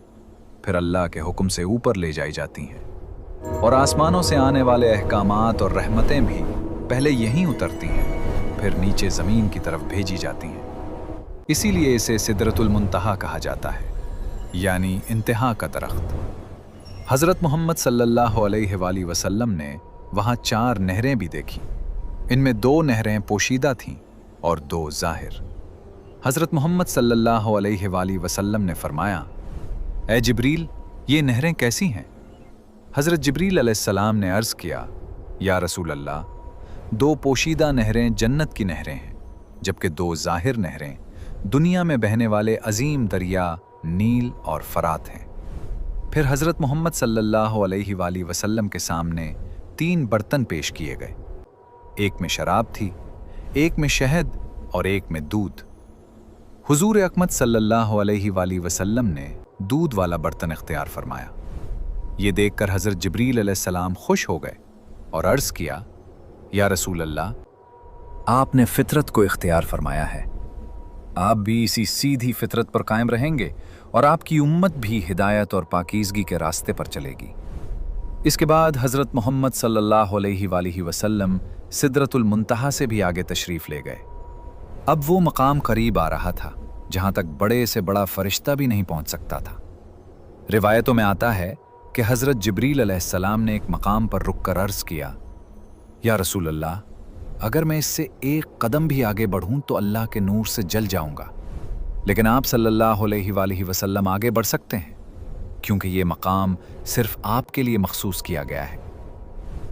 फिर अल्लाह के हुक्म से ऊपर ले जाई जाती हैं और आसमानों से आने वाले अहकामात और रहमतें भी पहले यहीं उतरती हैं, फिर नीचे ज़मीन की तरफ भेजी जाती हैं। इसीलिए इसे सिदरतुल मुंतहा कहा जाता है, यानी इंतहा का दरख्त। हज़रत मोहम्मद सल्लल्लाहु अलैहि वसल्लम ने वहाँ 4 नहरें भी देखी। इनमें 2 नहरें पोशीदा थीं और 2 ज़ाहिर। हज़रत मोहम्मद सल्लल्लाहु अलैहि वसल्लम ने फरमाया, ए जिब्रील, ये नहरें कैसी हैं? हज़रत जिब्रील अलैहिस्सलाम ने अर्ज़ किया, या रसूल अल्लाह, 2 पोशीदा नहरें जन्नत की नहरें हैं, जबकि 2 ज़ाहिर नहरें दुनिया में बहने वाले अजीम दरिया नील और फरात हैं। फिर हज़रत मोहम्मद सल्लल्लाहु अलैहि वसल्लम के सामने 3 बर्तन पेश किए गए। एक में शराब थी, एक में शहद और एक में दूध। हुजूर अकमद सल्लल्लाहु अलैहि वसल्लम ने दूध वाला बर्तन इख्तियार फरमाया। ये देखकर हज़रत जिब्रील अलैहिस्सलाम खुश हो गए और अर्ज़ किया, या रसूल अल्लाह, आपने फितरत को इख्तियार फरमाया है। आप भी इसी सीधी फितरत पर कायम रहेंगे और आपकी उम्मत भी हिदायत और पाकीज़गी के रास्ते पर चलेगी। इसके बाद हज़रत मोहम्मद सल्लल्लाहु अलैहि वसल्लम सिदरतुल मुंतहा से भी आगे तशरीफ़ ले गए। अब वो मकाम करीब आ रहा था जहाँ तक बड़े से बड़ा फरिश्ता भी नहीं पहुँच सकता था। रिवायतों में आता है कि हज़रत जिब्रील अलैहिस्सलाम ने एक मकाम पर रुक कर अर्ज़ किया, या रसूल अल्लाह, अगर मैं इससे एक कदम भी आगे बढ़ूँ तो अल्लाह के नूर से जल जाऊँगा, लेकिन आप सल्लल्लाहु अलैहि वसल्लम आगे बढ़ सकते हैं, क्योंकि ये मकाम सिर्फ आपके लिए मखसूस किया गया है।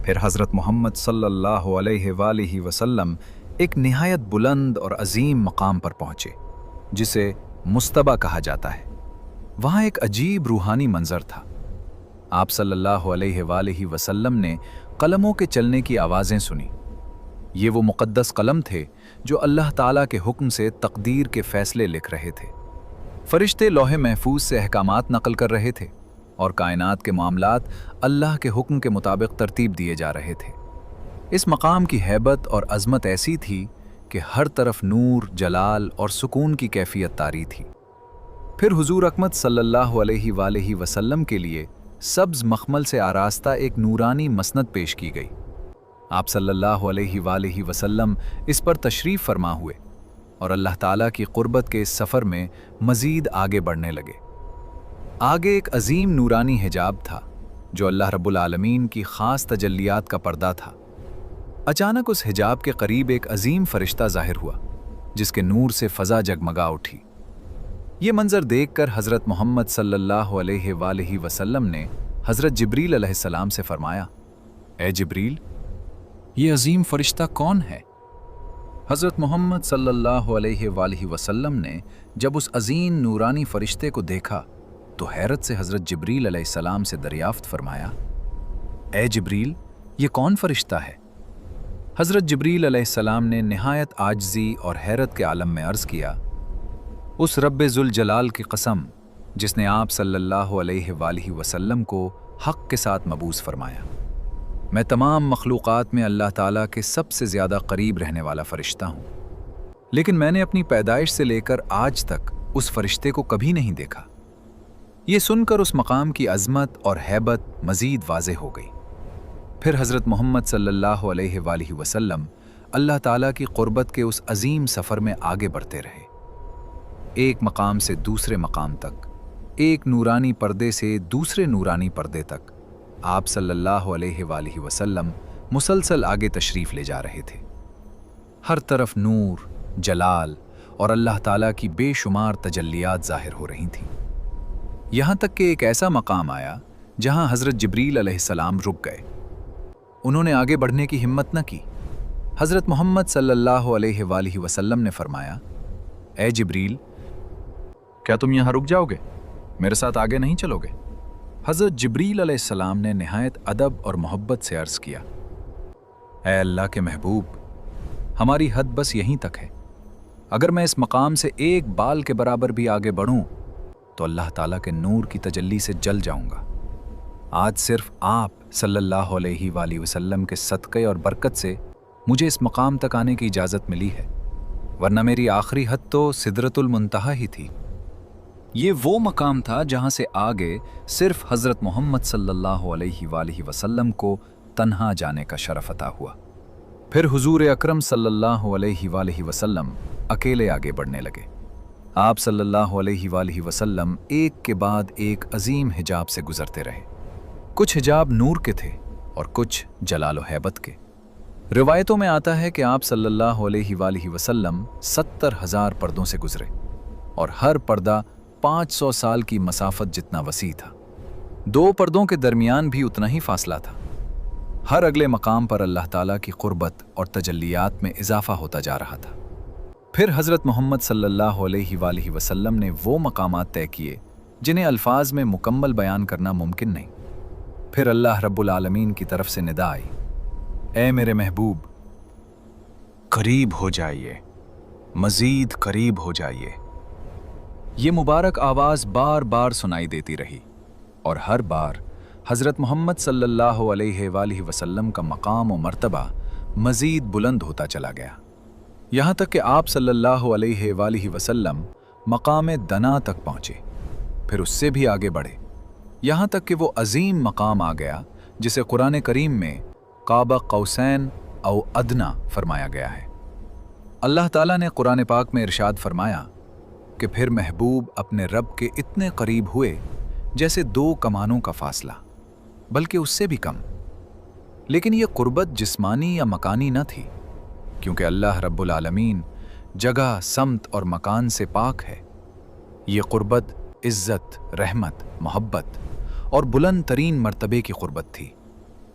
फिर हज़रत मोहम्मद सल्लल्लाहु अलैहि वसल्लम एक निहायत बुलंद और अजीम मकाम पर पहुँचे, जिसे मुस्तबा कहा जाता है। वहाँ एक अजीब रूहानी मंजर था। आप सल्लल्लाहु अलैहि वसल्लम ने कलमों के चलने की आवाज़ें सुनी। ये वो मुक़द्दस कलम थे जो अल्लाह ताला के हुक्म से तकदीर के फैसले लिख रहे थे। फरिश्ते लौहे महफूज से अहकामात नकल कर रहे थे और कायनात के मामलात अल्लाह के हुक्म के मुताबिक तरतीब दिए जा रहे थे। इस मकाम की हैबत और अज़मत ऐसी थी कि हर तरफ नूर, जलाल और सुकून की कैफियत तारी थी। फिर हुजूर अकमद सल्लल्लाहु अलैहि वसल्लम के लिए सब्ज़ मखमल से आरास्ता एक नूरानी मसनद पेश की गई। आप सल्लल्लाहु अलैहि वसल्लम इस पर तशरीफ़ फरमा हुए और अल्लाह ताला की क़ुर्बत के इस सफ़र में मज़ीद आगे बढ़ने लगे। आगे एक अजीम नूरानी हिजाब था जो अल्लाह रब्बुल आलमीन की ख़ास तजल्लियात का पर्दा था। अचानक उस हिजाब के करीब एक अजीम फरिश्ता ज़ाहिर हुआ जिसके नूर से फ़ज़ा जगमगा उठी। ये मंज़र देखकर हज़रत मोहम्मद सल्लल्लाहु अलैहि वसल्लम ने हज़रत जिब्रील अलैहिस्सलाम से फरमाया, ए जिब्रील, ये अजीम फरिश्ता कौन है? हज़रत मोहम्मद सल्लल्लाहु अलैहि वसल्लम ने जब उस अजीम नूरानी फरिश्ते को देखा तो हैरत से हज़रत जिब्रील अलैहिस्सलाम से दरियाफ्त फरमाया, ए जिब्रील, ये कौन फरिश्ता है? हज़रत जिब्रील अलैहिस्सलाम ने निहायत आजिज़ी और हैरत के आलम में अर्ज़ किया, उस रब्बे ज़ुल जलाल की कसम जिसने आप सल्लल्लाहु अलैहि वसल्लम को हक़ के साथ मबूस फरमाया, मैं तमाम मखलूक़ात में अल्लाह ताला के सबसे ज़्यादा करीब रहने वाला फ़रिश्ता हूँ, लेकिन मैंने अपनी पैदाइश से लेकर आज तक उस फरिश्ते को कभी नहीं देखा। ये सुनकर उस मकाम की अज़मत और हैबत मज़ीद वाज़ेह हो गई। फिर हज़रत मोहम्मद सल्लल्लाहु अलैहि वसल्लम अल्लाह ताला की क़ुर्बत के उस अजीम सफ़र में आगे बढ़ते रहे। एक मकाम से दूसरे मकाम तक, एक नूरानी पर्दे से दूसरे नूरानी पर्दे तक आप सल्लल्लाहु अलैहि वसल्लम मुसलसल आगे तशरीफ़ ले जा रहे थे। हर तरफ नूर, जलाल और अल्लाह ताला की बेशुमार तजल्लियात ज़ाहिर हो रही थीं। यहाँ तक कि एक ऐसा मकाम आया जहाँ हज़रत जिब्रील अलैहिस्सलाम रुक गए। उन्होंने आगे बढ़ने की हिम्मत न की। हज़रत मोहम्मद सल्लल्लाहु अलैहि वसल्लम ने फरमाया, ए जिब्रील, क्या तुम यहाँ रुक जाओगे? मेरे साथ आगे नहीं चलोगे? हज़रत जिब्रील अलैहिस्सलाम ने निहायत अदब और मोहब्बत से अर्ज़ किया, ए अल्लाह के महबूब, हमारी हद बस यहीं तक है। अगर मैं इस मकाम से एक बाल के बराबर भी आगे बढ़ूं तो अल्लाह ताला के नूर की तजल्ली से जल जाऊंगा। आज सिर्फ आप सल्लल्लाहु अलैहि वसल्लम के सदक़े और बरकत से मुझे इस मकाम तक आने की इजाज़त मिली है, वरना मेरी आखिरी हद तो सिदरतुल मुंतहा ही थी। ये वो मकाम था जहाँ से आगे सिर्फ हज़रत मोहम्मद सल्लल्लाहु अलैहि वसल्लम को तन्हा जाने का शरफ अता हुआ। फिर हुजूर अकरम सल्लल्लाहु अलैहि वसल्लम अकेले आगे बढ़ने लगे। आप सल्लल्लाहु अलैहि वसल्लम एक के बाद एक अजीम हिजाब से गुजरते रहे। कुछ हिजाब नूर के थे और कुछ जलाल व हैबत के। रिवायतों में आता है कि आप सल्लल्लाहु अलैहि वसल्लम 70,000 पर्दों से गुजरे और हर पर्दा 500 साल की मसाफत जितना वसी था। दो पर्दों के दरमियान भी उतना ही फासला था। हर अगले मकाम पर अल्लाह ताला की क़ुर्बत और तजल्लियात में इजाफा होता जा रहा था। फिर हज़रत मोहम्मद सल्लल्लाहु अलैहि वसल्लम ने वो मकामात तय किए जिन्हें अल्फाज में मुकम्मल बयान करना मुमकिन नहीं। फिर अल्लाह रब्बुल आलमीन की तरफ से निदा आई, ए मेरे महबूब, करीब हो जाइए, मज़ीद करीब हो जाइए। ये मुबारक आवाज़ बार बार सुनाई देती रही और हर बार हज़रत मोहम्मद सल्लल्लाहु अलैहि वसल्लम का मकाम व मर्तबा मज़ीद बुलंद होता चला गया, यहाँ तक कि आप सल्लल्लाहु अलैहि वसल्लम मकाम दना तक पहुँचे। फिर उससे भी आगे बढ़े, यहाँ तक कि वो अजीम मकाम आ गया जिसे कुरान करीम में काबा कौसैन औ अदना फरमाया गया है। अल्लाह ताला ने कुरान पाक में इरशाद फरमाया कि फिर महबूब अपने रब के इतने करीब हुए जैसे दो कमानों का फासला, बल्कि उससे भी कम। लेकिन यह कुर्बत जिस्मानी या मकानी न थी, क्योंकि अल्लाह रब्बुल आलमीन जगह, समत और मकान से पाक है। ये कुर्बत इज़्ज़त, रहमत, मोहब्बत और बुलंद तरीन मर्तबे की कुर्बत थी,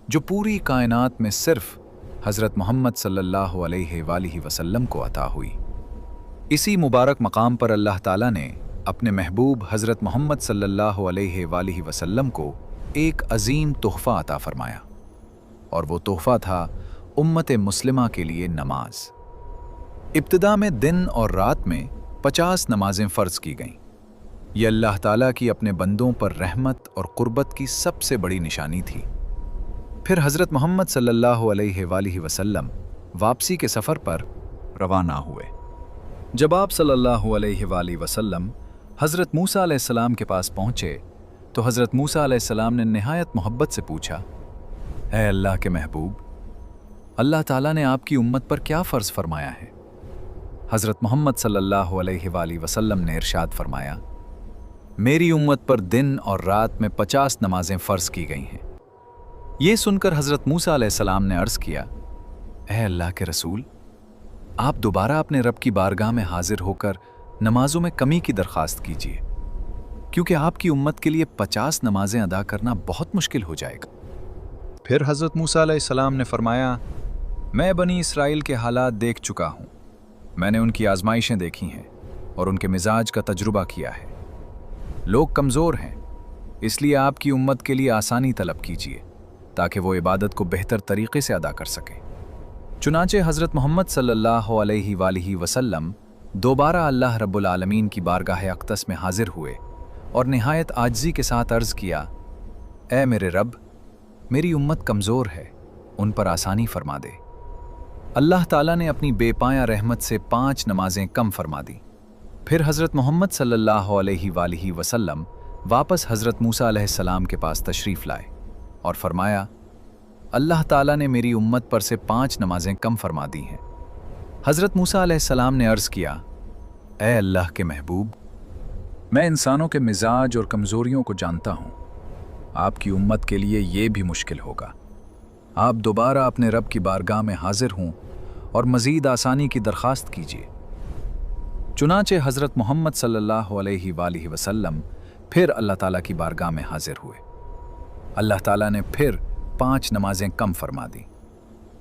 जो पूरी कायनात में सिर्फ हज़रत मोहम्मद सल्लल्लाहु अलैहि वसल्लम को अता हुई। इसी मुबारक मकाम पर अल्लाह ताला ने अपने महबूब हज़रत मोहम्मद सल्लल्लाहु अलैहि वालिहि वसल्लम को एक अजीम तोहफ़ा अता फरमाया, और वो तोहफ़ा था उम्मत मुस्लिमा के लिए नमाज। इब्तिदा में दिन और रात में 50 नमाजें फ़र्ज़ की गईं। ये अल्लाह ताला की अपने बंदों पर रहमत और क़ुर्बत की सबसे बड़ी निशानी थी। फिर हज़रत मोहम्मद सल्लल्लाहु अलैहि वालिहि वसल्लम वापसी के सफ़र पर रवाना हुए। जब आप सल्लल्लाहु अलैहि वालिहि वसल्लम हज़रत मूसा अलैहिस्सलाम के पास पहुँचे तो हज़रत मूसा अलैहिस्सलाम ने निहायत मोहब्बत से पूछा, ऐ अल्लाह के महबूब, अल्लाह ताला ने आपकी उम्मत पर क्या फ़र्ज़ फरमाया है? हज़रत मोहम्मद सल्लल्लाहु अलैहि वालिहि वसल्लम ने इरशाद फरमाया, मेरी उम्मत पर दिन और रात में 50 नमाजें फ़र्ज़ की गई हैं। ये सुनकर हज़रत मूसा अलैहिस्सलाम ने अर्ज़ किया, ऐ अल्लाह के रसूल, आप दोबारा अपने रब की बारगाह में हाजिर होकर नमाजों में कमी की दरख्वास्त कीजिए, क्योंकि आपकी उम्मत के लिए 50 नमाजें अदा करना बहुत मुश्किल हो जाएगा। फिर हज़रत मूसा अलैहिस्सलाम ने फरमाया, मैं बनी इसराइल के हालात देख चुका हूँ। मैंने उनकी आजमाइशें देखी हैं और उनके मिजाज का तजुर्बा किया है। लोग कमज़ोर हैं, इसलिए आपकी उम्मत के लिए आसानी तलब कीजिए ताकि वो इबादत को बेहतर तरीके से अदा कर सकें। चुनांचे हज़रत मोहम्मद सल्लल्लाहु अलैहि वालिहि वसल्लम दोबारा अल्लाह रब्बुल आलमीन की बारगाह अक़दस में हाजिर हुए और निहायत आजिज़ी के साथ अर्ज़ किया, ऐ मेरे रब, मेरी उम्मत कमज़ोर है, उन पर आसानी फरमा दे। अल्लाह ताला ने अपनी बेपाया रहमत से 5 नमाजें कम फरमा दी। फिर हज़रत मोहम्मद सल्लल्लाहु अलैहि वालिहि वसल्लम वापस हज़रत मूसा अलैहिस्सलाम के पास तशरीफ़ लाए और फरमाया, अल्लाह ताला ने मेरी उम्मत पर से 5 नमाजें कम फरमा दी हैं। हज़रत मूसा अलैहिस्सलाम ने अर्ज़ किया, ऐ अल्लाह के महबूब, मैं इंसानों के मिजाज और कमज़ोरियों को जानता हूँ। आपकी उम्मत के लिए ये भी मुश्किल होगा। आप दोबारा अपने रब की बारगाह में हाजिर हों और मज़ीद आसानी की दरख्वास्त कीजिए। चुनांचे हज़रत मोहम्मद सल्लल्लाहु अलैहि वालिहि वसल्लम फिर अल्लाह ताला की बारगाह में हाजिर हुए। अल्लाह ताला ने फिर 5 नमाजें कम फरमा दी।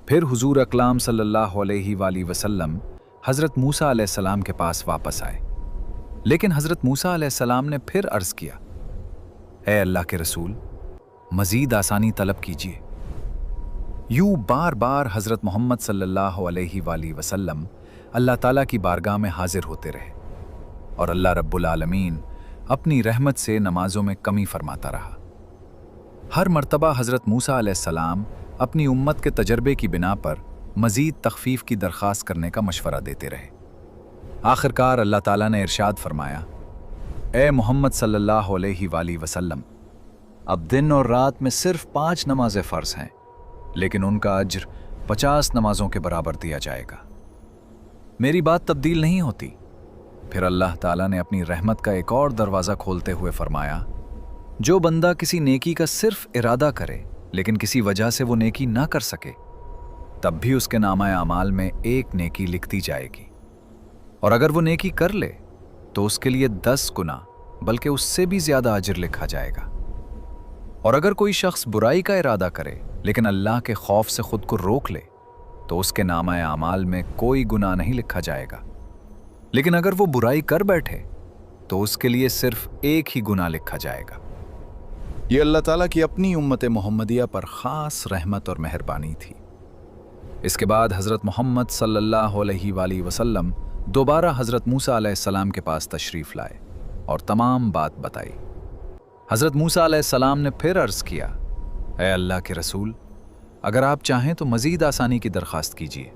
फिर हुजूर अकलाम सल्लल्लाहु अलैहि वालिहि वसल्लम हज़रत मूसा अलैहिस्सलाम के पास वापस आए, लेकिन हज़रत मूसा अलैहिस्सलाम ने फिर अर्ज़ किया, ऐ अल्लाह के रसूल, मज़ीद आसानी तलब कीजिए। यूँ बार बार हज़रत मोहम्मद सल्लल्लाहु अलैहि वालिहि वसल्लम अल्लाह ताला की बारगाह में हाजिर होते रहे और अल्लाह रब्बुल आलमीन अपनी रहमत से नमाजों में कमी फरमाता रहा। हर मर्तबा हज़रत मूसा अलैहिस्सलाम अपनी उम्मत के तजर्बे की बिना पर मज़ीद तख़फ़ीफ़ की दरख्वास्त करने का मशवरा देते रहे। आखिरकार अल्लाह ताला ने इरशाद फरमाया, ए मोहम्मद सल्लल्लाहु अलैहि वालिहि वसल्लम, अब दिन और रात में सिर्फ 5 नमाज़ें फ़र्ज़ हैं, लेकिन उनका अज्र 50 नमाज़ों के बराबर दिया जाएगा। मेरी बात तब्दील नहीं होती। फिर अल्लाह ताला ने अपनी रहमत का एक और दरवाज़ा खोलते हुए फरमाया, जो बंदा किसी नेकी का सिर्फ इरादा करे लेकिन किसी वजह से वो नेकी ना कर सके, तब भी उसके नामा अमाल में एक नेकी लिख दी जाएगी, और अगर वो नेकी कर ले तो उसके लिए 10 गुना बल्कि उससे भी ज़्यादा अजर लिखा जाएगा। और अगर कोई शख्स बुराई का इरादा करे लेकिन अल्लाह के खौफ से खुद को रोक ले तो उसके नामा अमाल में कोई गुनाह नहीं लिखा जाएगा, लेकिन अगर वो बुराई कर बैठे तो उसके लिए सिर्फ एक ही गुनाह लिखा जाएगा। ये अल्लाह ताला की अपनी उम्मत मोहम्मदिया पर ख़ास रहमत और मेहरबानी थी। इसके बाद हज़रत मोहम्मद सल्लल्लाहु अलैहि वालिहि वसल्लम दोबारा हज़रत मूसा अलैहिस्सलाम के पास तशरीफ़ लाए और तमाम बात बताई। हज़रत मूसा अलैहिस्सलाम ने फिर अर्ज़ किया, ऐ अल्लाह के रसूल, अगर आप चाहें तो मज़ीद आसानी की दरख्वास्त कीजिए।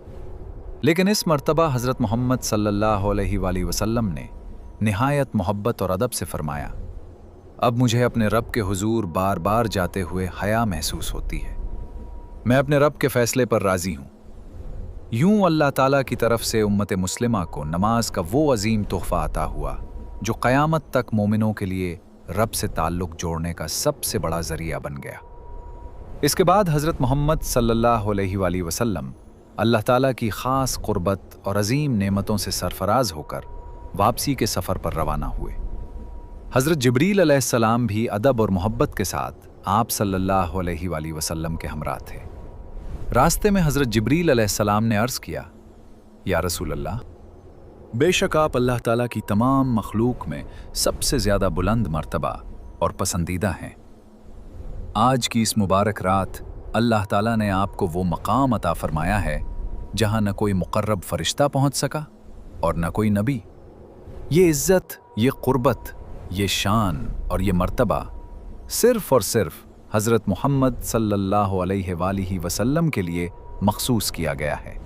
लेकिन इस मर्तबा हज़रत मोहम्मद सल्लल्लाहु अलैहि वालिहि वसल्लम ने निहायत मोहब्बत और अदब से फ़रमाया, अब मुझे अपने रब के हुजूर बार बार जाते हुए हया महसूस होती है। मैं अपने रब के फ़ैसले पर राज़ी हूँ। यूँ अल्लाह ताला की तरफ से उम्मत मुस्लिमा को नमाज का वो अजीम तोहफ़ा अता हुआ जो क़यामत तक मोमिनों के लिए रब से ताल्लुक़ जोड़ने का सबसे बड़ा ज़रिया बन गया। इसके बाद हज़रत मोहम्मद सल्लल्लाहु अलैहि वालिहि वसल्लम अल्लाह ताला की ख़ास क़ुर्बत और अजीम नेमतों से सरफराज होकर वापसी के सफ़र पर रवाना हुए। हज़रत जिब्रील अलैहिस्सलाम भी अदब और मोहब्बत के साथ आप सल्लल्लाहु अलैहि वालिहि वसल्लम के हमरा थे। रास्ते में हज़रत जिब्रील अलैहिस्सलाम ने अर्ज़ किया, या रसूल अल्लाह, बेशक आप अल्लाह ताला की तमाम मखलूक में सबसे ज़्यादा बुलंद मर्तबा और पसंदीदा हैं। आज की इस मुबारक रात अल्लाह ताला ने आपको वो मकाम अता फरमाया है जहाँ न कोई मुकर्रब फरिश्ता पहुँच सका और न कोई नबी। ये इज़्ज़त, ये क़ुर्बत, ये शान और ये मर्तबा सिर्फ़ और सिर्फ हज़रत मोहम्मद सल्लल्लाहु अलैहि वसल्लम के लिए मखसूस किया गया है।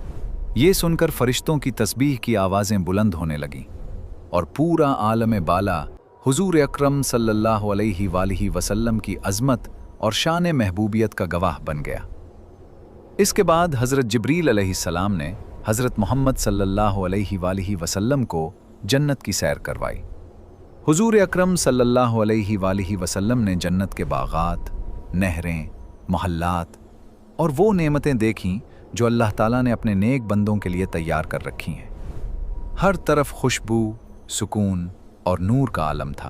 ये सुनकर फरिश्तों की तस्बीह की आवाज़ें बुलंद होने लगीं और पूरा आलम बाला हुजूर अकरम सल्लल्लाहु अलैहि वसल्लम की अज़मत और शान महबूबियत का गवाह बन गया। इसके बाद हज़रत जिब्रील अलैहिस्सलाम ने हज़रत मोहम्मद सल्लल्लाहु अलैहि वसल्लम को जन्नत की सैर करवाई। हुजूर अकरम सल्लल्लाहु अलैहि वसल्लम ने जन्नत के बागात, नहरें, महल्लात और वो नेमतें देखीं जो अल्लाह ताला ने अपने नेक बंदों के लिए तैयार कर रखी हैं। हर तरफ खुशबू, सुकून और नूर का आलम था।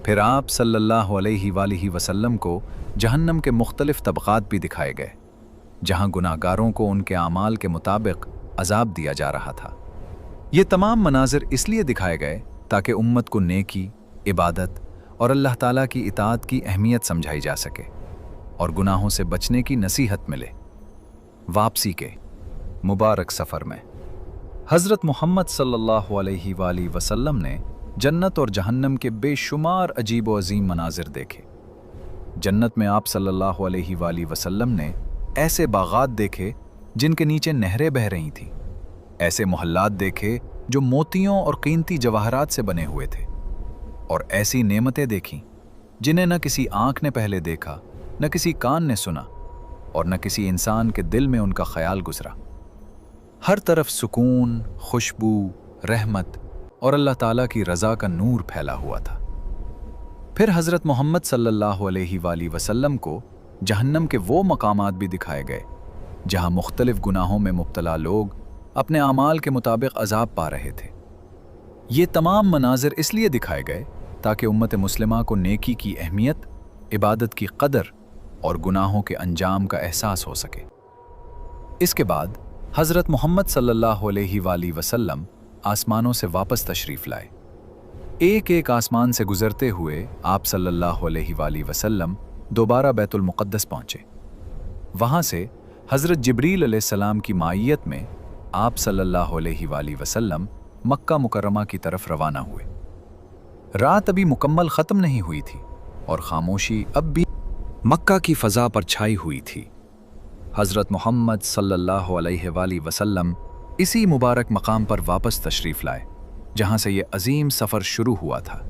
फिर आप सल्लल्लाहु अलैहि वसल्लम को जहन्नम के मुख्तलिफ तबक़ात भी दिखाए गए, जहां गुनाहगारों को उनके आमाल के मुताबिक अजाब दिया जा रहा था। ये तमाम मनाजिर इसलिए दिखाए गए ताकि उम्मत को नेकी, इबादत और अल्लाह ताला की इताअत की अहमियत समझाई जा सके और गुनाहों से बचने की नसीहत मिले। वापसी के मुबारक सफ़र में हज़रत मोहम्मद सल्लल्लाहु अलैहि वसल्लम ने जन्नत और जहन्नम के बेशुमार अजीब व अजीम मनाजिर देखे। जन्नत में आप सल्लल्लाहु अलैहि वसल्लम ने ऐसे बागात देखे जिनके नीचे नहरें बह रही थीं, ऐसे मोहल्लात देखे जो मोतियों और कीमती जवाहरात से बने हुए थे, और ऐसी नेमतें देखीं जिन्हें न किसी आँख ने पहले देखा, न किसी कान ने सुना और न किसी इंसान के दिल में उनका ख्याल गुजरा। हर तरफ सुकून, खुशबू, रहमत और अल्लाह ताला की रज़ा का नूर फैला हुआ था। फिर हज़रत मोहम्मद सल्लल्लाहु अलैहि वसल्लम को जहन्नम के वो मकामात भी दिखाए गए जहाँ मुख्तलिफ गुनाहों में मुब्तला लोग अपने आमाल के मुताबिक अजाब पा रहे थे। ये तमाम मनाजिर इसलिए दिखाए गए ताकि उम्मत मुस्लिमा को नेकी की अहमियत, इबादत की कदर और गुनाहों के अंजाम का एहसास हो सके। इसके बाद हज़रत मोहम्मद सल्लल्लाहु अलैहि वसल्लम आसमानों से वापस तशरीफ़ लाए। एक एक आसमान से गुज़रते हुए आप सल्लल्लाहु अलैहि वसल्लम दोबारा बैतुल मुक़द्दस पहुँचे। वहाँ से हज़रत जिब्रील अलैहिस्सलाम की माइयत में आप सल्लल्लाहु अलैहि वसल्लम मक्का मुकर्रमा की तरफ रवाना हुए। रात अभी मुकम्मल ख़त्म नहीं हुई थी और खामोशी अब भी मक्का की फ़ज़ा पर छाई हुई थी। हज़रत मोहम्मद सल्लल्लाहु अलैहि वसल्लम इसी मुबारक मकाम पर वापस तशरीफ़ लाए जहाँ से ये अजीम सफ़र शुरू हुआ था,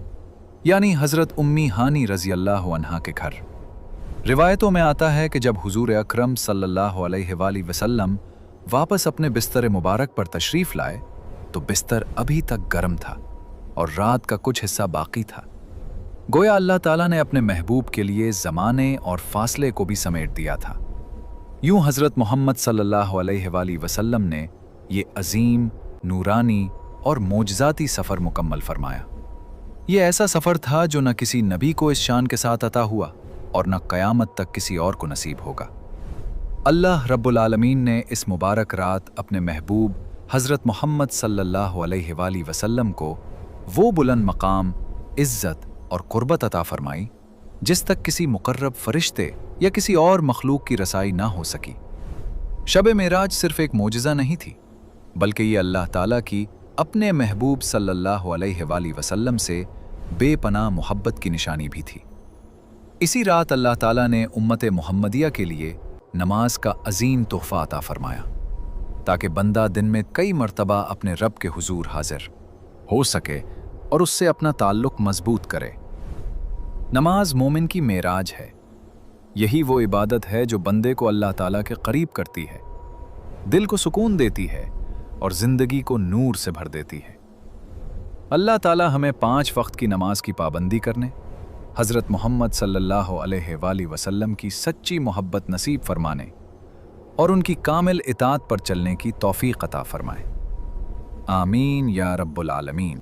यानी हज़रत उम्मी हानी रज़ी अल्लाह अन्हा के घर। रिवायतों में आता है कि जब हुजूर अकरम सल्लल्लाहु अलैहि वसल्लम वापस अपने बिस्तर मुबारक पर तशरीफ़ लाए तो बिस्तर अभी तक गर्म था और रात का कुछ हिस्सा बाकी था। गोया अल्लाह ताला ने अपने महबूब के लिए ज़माने और फासले को भी समेट दिया था। यूं हज़रत मोहम्मद सल्लल्लाहु अलैहि वसल्लम ने ये अजीम, नूरानी और मोजज़ाती सफ़र मुकम्मल फरमाया। ये ऐसा सफ़र था जो न किसी नबी को इस शान के साथ अता हुआ और न क़यामत तक किसी और को नसीब होगा। अल्लाह रब्बुल आलमीन ने इस मुबारक रात अपने महबूब हज़रत मोहम्मद सल्लल्लाहु अलैहि वसल्लम को वो बुलंद मकाम, इज़्ज़त और क़ुर्बत अता फरमाई जिस तक किसी मुकर्रब फरिश्ते या किसी और मखलूक की रसाई ना हो सकी। शब मेराज सिर्फ़ एक मोजज़ा नहीं थी, बल्कि ये अल्लाह ताला की अपने महबूब सल्लल्लाहु अलैहि वसल्लम से बेपनाह मोहब्बत की निशानी भी थी। इसी रात अल्लाह ताला ने उम्मत मुहम्मदिया के लिए नमाज का अजीम तोहफ़ा अता फरमाया ताकि बंदा दिन में कई मरतबा अपने रब के हुजूर हाजिर हो सके और उससे अपना ताल्लुक़ मजबूत करे। नमाज मोमिन की मेराज है। यही वो इबादत है जो बंदे को अल्लाह ताला के करीब करती है, दिल को सुकून देती है और ज़िंदगी को नूर से भर देती है। अल्लाह ताला हमें 5 वक्त की नमाज की पाबंदी करने, हज़रत मोहम्मद सल्लल्लाहु अलैहि वसल्लम की सच्ची मोहब्बत नसीब फरमाने और उनकी कामिल इताअत पर चलने की तौफ़ीक़ अता फरमाए। आमीन या रब्बुल आलमीन।